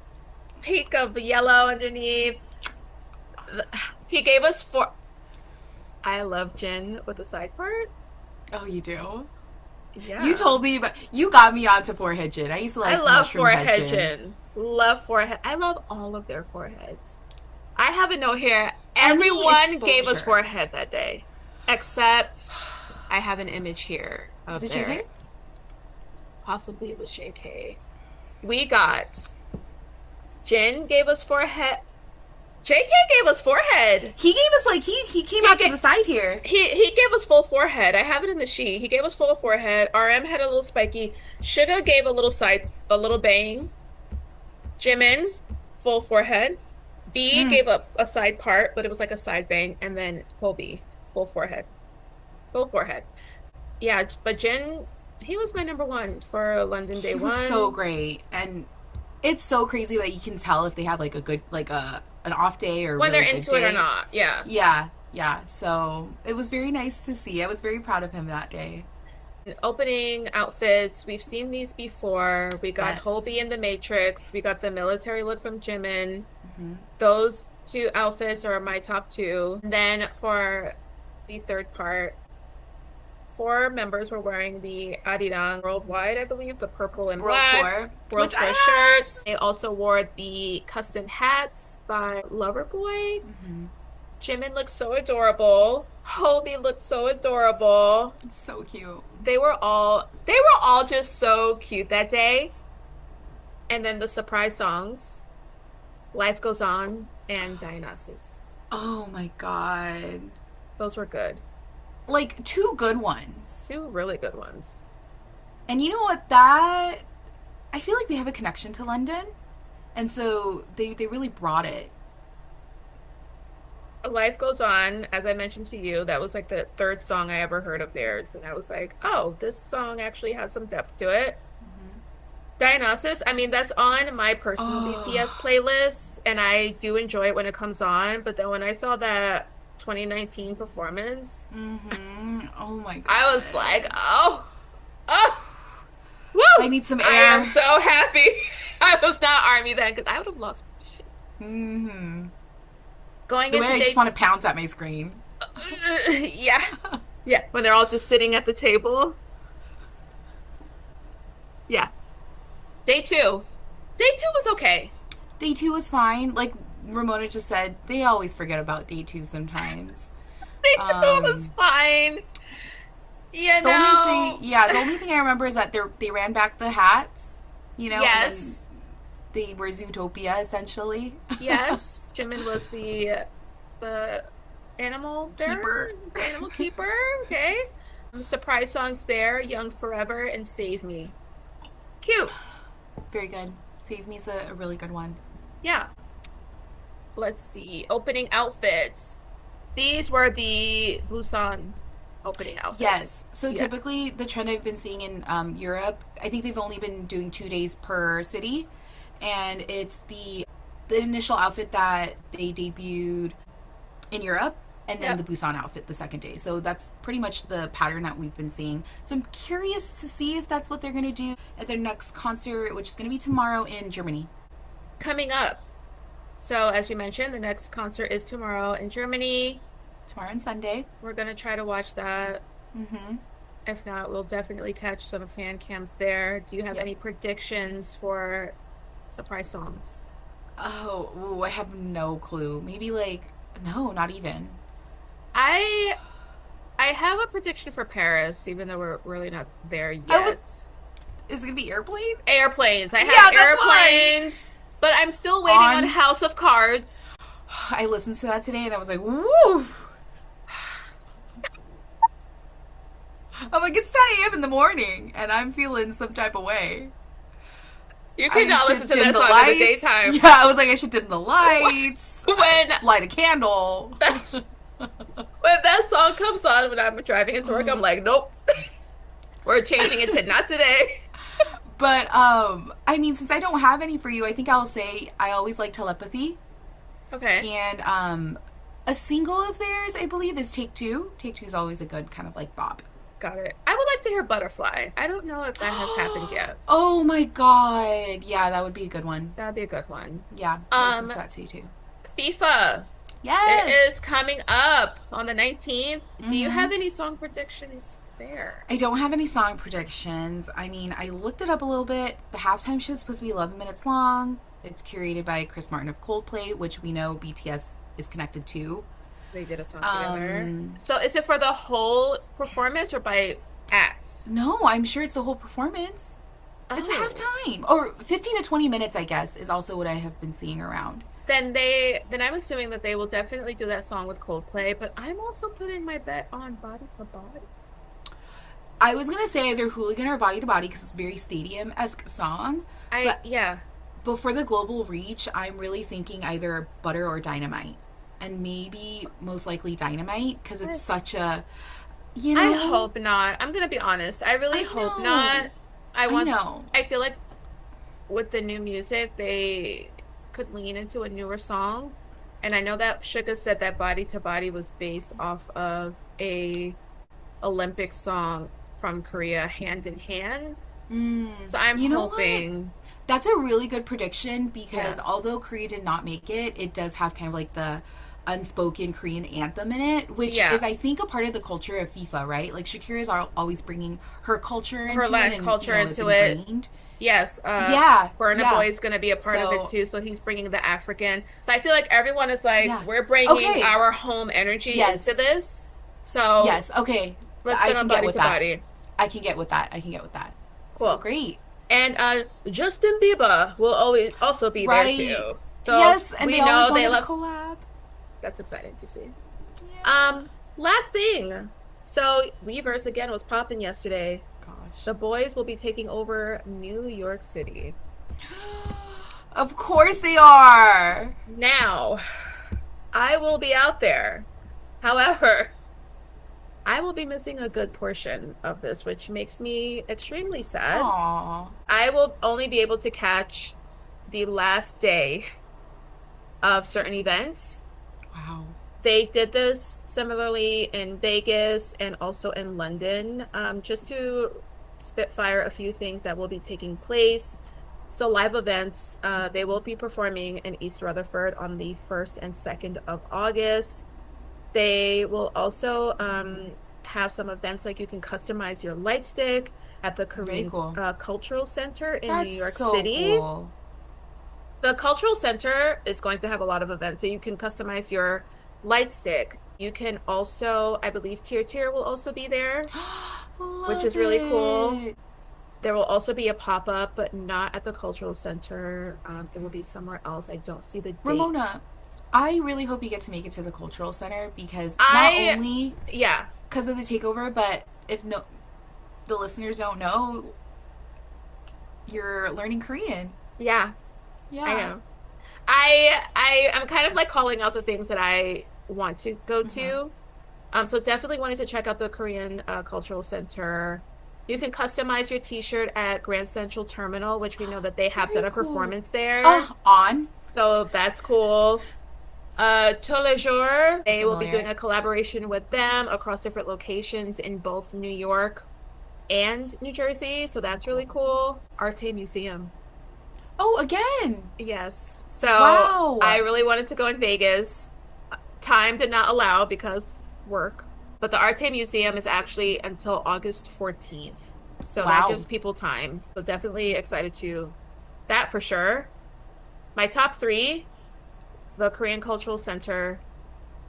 peak of yellow underneath. He gave us four. I love Jin with the side part. Oh, you do? You Yeah. told me, but you got me onto forehead gin. I used to I like love mushroom head forehead gin. Jin. Love forehead. I love all of their foreheads. I have a note here. Any Everyone gave us exposure. forehead that day, except I have an image here Is of it JK? their, possibly it was JK. We got Jin gave us forehead. JK gave us forehead. He gave us like he came He out to ga- the side here. he gave us full forehead. I have it in the sheet. He gave us full forehead. RM had a little spiky. Suga gave a little bang. Jimin, full forehead. V Mm. gave up a side part, but it was like a side bang, and then Hobie, full forehead, full forehead. Yeah, but Jin, he was my #1 for London Day He was so One. great, and it's so crazy that you can tell if they have like a good like a an off day or a When they're really good into it or day. not, yeah. Yeah, yeah. So it was very nice to see. I was very proud of him that day. Opening outfits, we've seen these before. We got Yes. Hobie in the Matrix. We got the military look from Jimin. Hmm. Those two outfits are my top two. And then for the third part, 4 members were wearing the Arirang Worldwide, I believe, the purple and World black tour, World which I Tour have. shirts. They also wore the custom hats by Loverboy. Hmm. Jimin looked so adorable. Hobie looked so adorable. It's so cute. They were all just so cute that day. And then the surprise songs, Life Goes On and Dionysus. Oh my god. Those were good. Like two good ones. 2 really good ones. And you know what? That I feel like they have a connection to London, and so they really brought it. Life Goes On, as I mentioned to you, that was like the third song I ever heard of theirs. And I was like, oh, this song actually has some depth to it. Dionysus, I mean, that's on my personal BTS Oh. playlist, and I do enjoy it when it comes on. But then when I saw that 2019 performance, Mm-hmm. Oh my I was god. like, oh, oh, I woo! need some I am air. so happy I was not Army then, because I would have lost my shit. Mm-hmm. Going The way into I just want date, to pounce at my screen. yeah, yeah, when they're all just sitting at the table. Yeah. Day two. Day two was okay. Day two was fine. Like Ramona just said, they always forget about day two sometimes. Day two was Um, fine. You the only thing, know, yeah, the only thing I remember is that they ran back the hats, you know, and then yes, they were Zootopia essentially. yes. Jimin was the animal bearer, Keeper. the animal keeper. Okay. Surprise songs there: "Young Forever" and "Save Me." Cute. Very good. Save Me's a really good one. Yeah. Let's see. Opening outfits. These were the Busan opening outfits. Yes. So Yeah. typically, the trend I've been seeing in Europe, I think they've only been doing 2 days per city, and it's the initial outfit that they debuted in Europe, and then Yep. the Busan outfit the second day. So that's pretty much the pattern that we've been seeing. So I'm curious to see if that's what they're going to do at their next concert, which is going to be tomorrow in Germany. Coming up. So, as you mentioned, the next concert is tomorrow in Germany. Tomorrow and Sunday. We're going to try to watch that. Mm-hmm. If not, we'll definitely catch some fan cams there. Do you have Yep. any predictions for surprise songs? Oh, ooh, I have no clue. Maybe like, no, not even. I I have a prediction for Paris, even though we're really not there I would. yet. Is it gonna be airplane? Airplanes. I Yeah, have that's why. airplanes, but I'm still waiting on On. House of Cards. I listened to that today and I was like, woo! I'm like, it's 10 a.m. in the morning and I'm feeling some type of way. You I cannot should listen to dim that the song in the lights. daytime. Yeah, I was like, I should dim the lights, When light a candle. that's when that song comes on when I'm driving into work, I'm like, nope. We're changing it to not today. But I mean, since I don't have any for you, I think I'll say I always like Telepathy, Okay. and a single of theirs, I believe, is Take Two. Take Two is always a good kind of like bop. Got it. I would like to hear Butterfly. I don't know if that has happened yet. Oh my god, yeah, that would be a good one. That'd be a good one. Yeah, I'll listen to that too. FIFA. It Yes. is coming up on the 19th. Do you Mhm. have any song predictions there? I don't have any song predictions. I mean, I looked it up a little bit. The halftime show is supposed to be 11 minutes long. It's curated by Chris Martin of Coldplay, which we know BTS is connected to. They did a song together. Um, So is it for the whole performance or by act? No, I'm sure it's the whole performance. It's Oh. halftime. Or 15 to 20 minutes, I guess, is also what I have been seeing around. Then I'm assuming that they will definitely do that song with Coldplay, but I'm also putting my bet on Body to Body. I was going to say either Hooligan or Body to Body because it's a very stadium-esque song. Yeah. But for the global reach, I'm really thinking either Butter or Dynamite. And maybe most likely Dynamite because it's such a, you know. I hope not. I'm gonna be honest. I really hope know. not. I know. I feel like with the new music, they could lean into a newer song. And I know that Suga said that Body to Body was based off of a Olympic song from Korea, Hand in Hand. So I'm You know hoping. That's a really good prediction because Yeah. although Korea did not make it, it does have kind of like the unspoken Korean anthem in it, which Yeah. is, I think, a part of the culture of FIFA, right? Like Shakira is always bringing her culture into Her it Latin and, culture it's into it. ingrained. Yes, Yeah, Burna yeah. Boy is going to be a part of it So- too. So he's bringing the African. So I feel like everyone is like, Yeah. we're bringing Okay. our home energy Yes. into this. So Yes, okay. let's I get can on get Body with to that. Body. I can get with that. Cool. So great. And Justin Bieber will always also be Right. there too. So yes, and we they know always they wanted love. a collab. That's exciting to see. Yeah. Last thing. So Weverse again was popping yesterday. Gosh. The boys will be taking over New York City. Of course they are. Now, I will be out there. However, I will be missing a good portion of this, which makes me extremely sad. Aww. I will only be able to catch the last day of certain events. Wow. They did this similarly in Vegas and also in London, just to spitfire a few things that will be taking place. So live events, they will be performing in East Rutherford on the 1st and 2nd of August. They will also have some events like you can customize your light stick at the Korean cool. Cultural Center in That's New York so City. cool. The Cultural Center is going to have a lot of events, so you can customize your light stick. You can also, I believe Tier will also be there, which is really cool. it. There will also be a pop-up, but not at the Cultural Center. It will be somewhere else. I don't see the date. Ramona, I really hope you get to make it to the cultural center because I- not only Yeah. because of the takeover, but if no, the listeners don't know, You're learning Korean. Yeah, I Yeah. am. I'm kind of like calling out the things that I want to go Mm-hmm. to. So definitely wanted to check out the Korean Cultural Center. You can customize your t-shirt at Grand Central Terminal, which we know that they have Very done a cool. performance there. Oh, on. So that's cool. Tous les jours, I'm they will be doing familiar. a collaboration with them across different locations in both New York and New Jersey. So that's really cool. Arte Museum. Oh, again. Yes. So I Wow. really wanted to go in Vegas. Time did not allow because work. But the Arte Museum is actually until August 14th. So that Wow. gives people time. So definitely excited to that for sure. My top three, the Korean Cultural Center,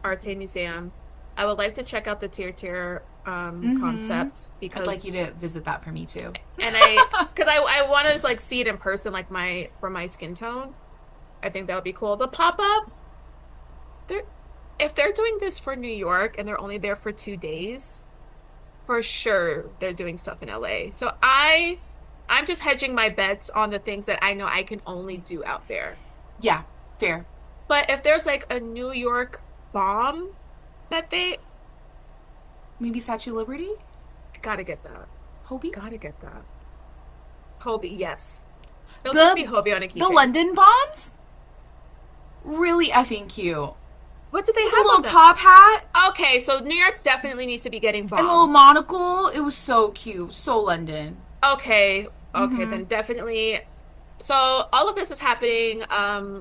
Arte Museum. I would like to check out the tier Mm-hmm. concept I'd like because you to visit that for me too. and I because I want to like see it in person like my for my skin tone. I think that would be cool. The pop-up, they're if they're doing this for New York and they're only there for 2 days, for sure they're doing stuff in LA. So I'm just hedging my bets on the things that I know I can only do out there. Yeah, fair. But if there's like a New York bomb that they Maybe Statue of Liberty? gotta get that. Hobie? Gotta get that. Hobie, yes. It'll just be The Hobie on a the keychain. London bombs? Really effing cute. What did they With a have on little them? top hat Okay, so New York definitely needs to be getting and a little bombs. monocle. It was so cute. So London. Okay, okay, Mm-hmm. then definitely. So all of this is happening.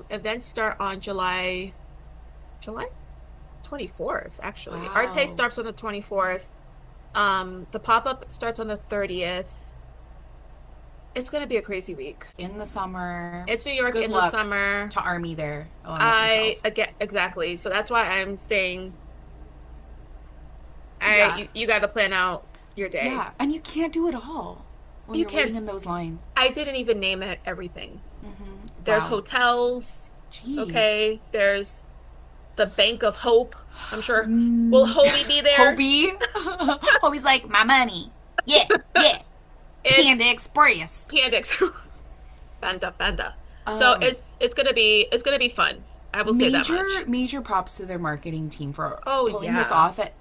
Events start on July 24th, actually. Arte Wow. starts on the 24th. The pop-up starts on the 30th. It's gonna be a crazy week. In the summer. It's New York Good in the luck summer. to Army there, along with I yourself. again exactly. So that's why I'm staying. I Yeah. you got to plan out your day. Yeah. And you can't do it all when You you're waiting can't. in those lines. I didn't even name it everything. Mm-hmm. There's Wow. hotels. Jeez. Okay. There's the Bank of Hope. I'm sure. Will Mm. Hobie be there? Hobie. Hobie's like, my money. Yeah, yeah. Panda It's Express. Pandix. Panda, panda. So Um, it's gonna be fun. I will say that major much. major props to their marketing team for Oh pulling this yeah. off at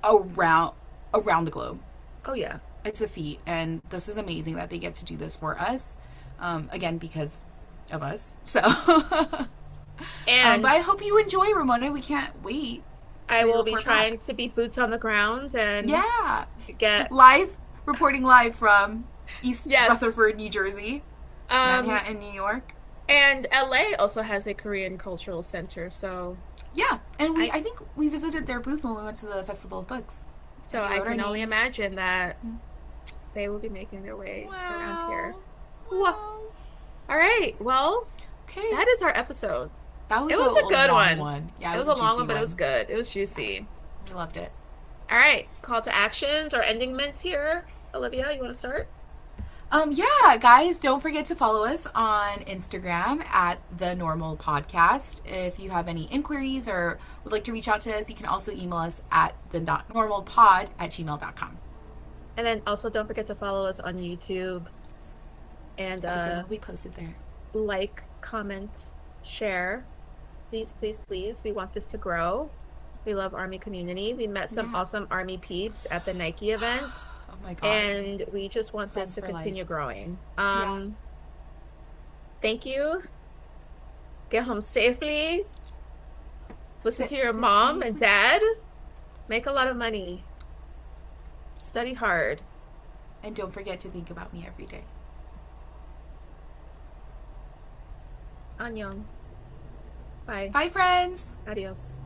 around the globe. Oh yeah. It's a feat, and this is amazing that they get to do this for us. Again, because of us. So, but And I hope you enjoy, Ramona. We can't wait I for your will be report back. trying to be boots on the ground and Yeah, get live reporting live from East yes. Rutherford, New Jersey, Um Manhattan, New York. and LA also has a Korean cultural center, so Yeah, and I I think we visited their booth when we went to the Festival of Books, so and they I wrote our can only names. imagine that they will be making their way around Wow, here. Whoa. wow. All right. Well, Okay, that is our episode. that It was was a a good long one. one. Yeah, It it was was a a long juicy one, but it was one. good. It was juicy. We loved it. All right. Call to actions or ending mints here. Olivia, you want to start? Yeah, guys, don't forget to follow us on Instagram at The Normal Podcast. If you have any inquiries or would like to reach out to us, you can also email us at the not normal pod at gmail.com. And then also don't forget to follow us on YouTube and Episode will be posted there. like, comment, share. Please, please, please. We want this to grow. We love Army community. We met some Yeah. awesome Army peeps at the Nike event, Oh my god. and we just want this Friends to for life. continue growing. Yeah. Thank you. Get home safely. Listen to your Sit mom and safely. dad. Make a lot of money. Study hard. And don't forget to think about me every day. Annyeong. Bye. Bye, friends. Adios.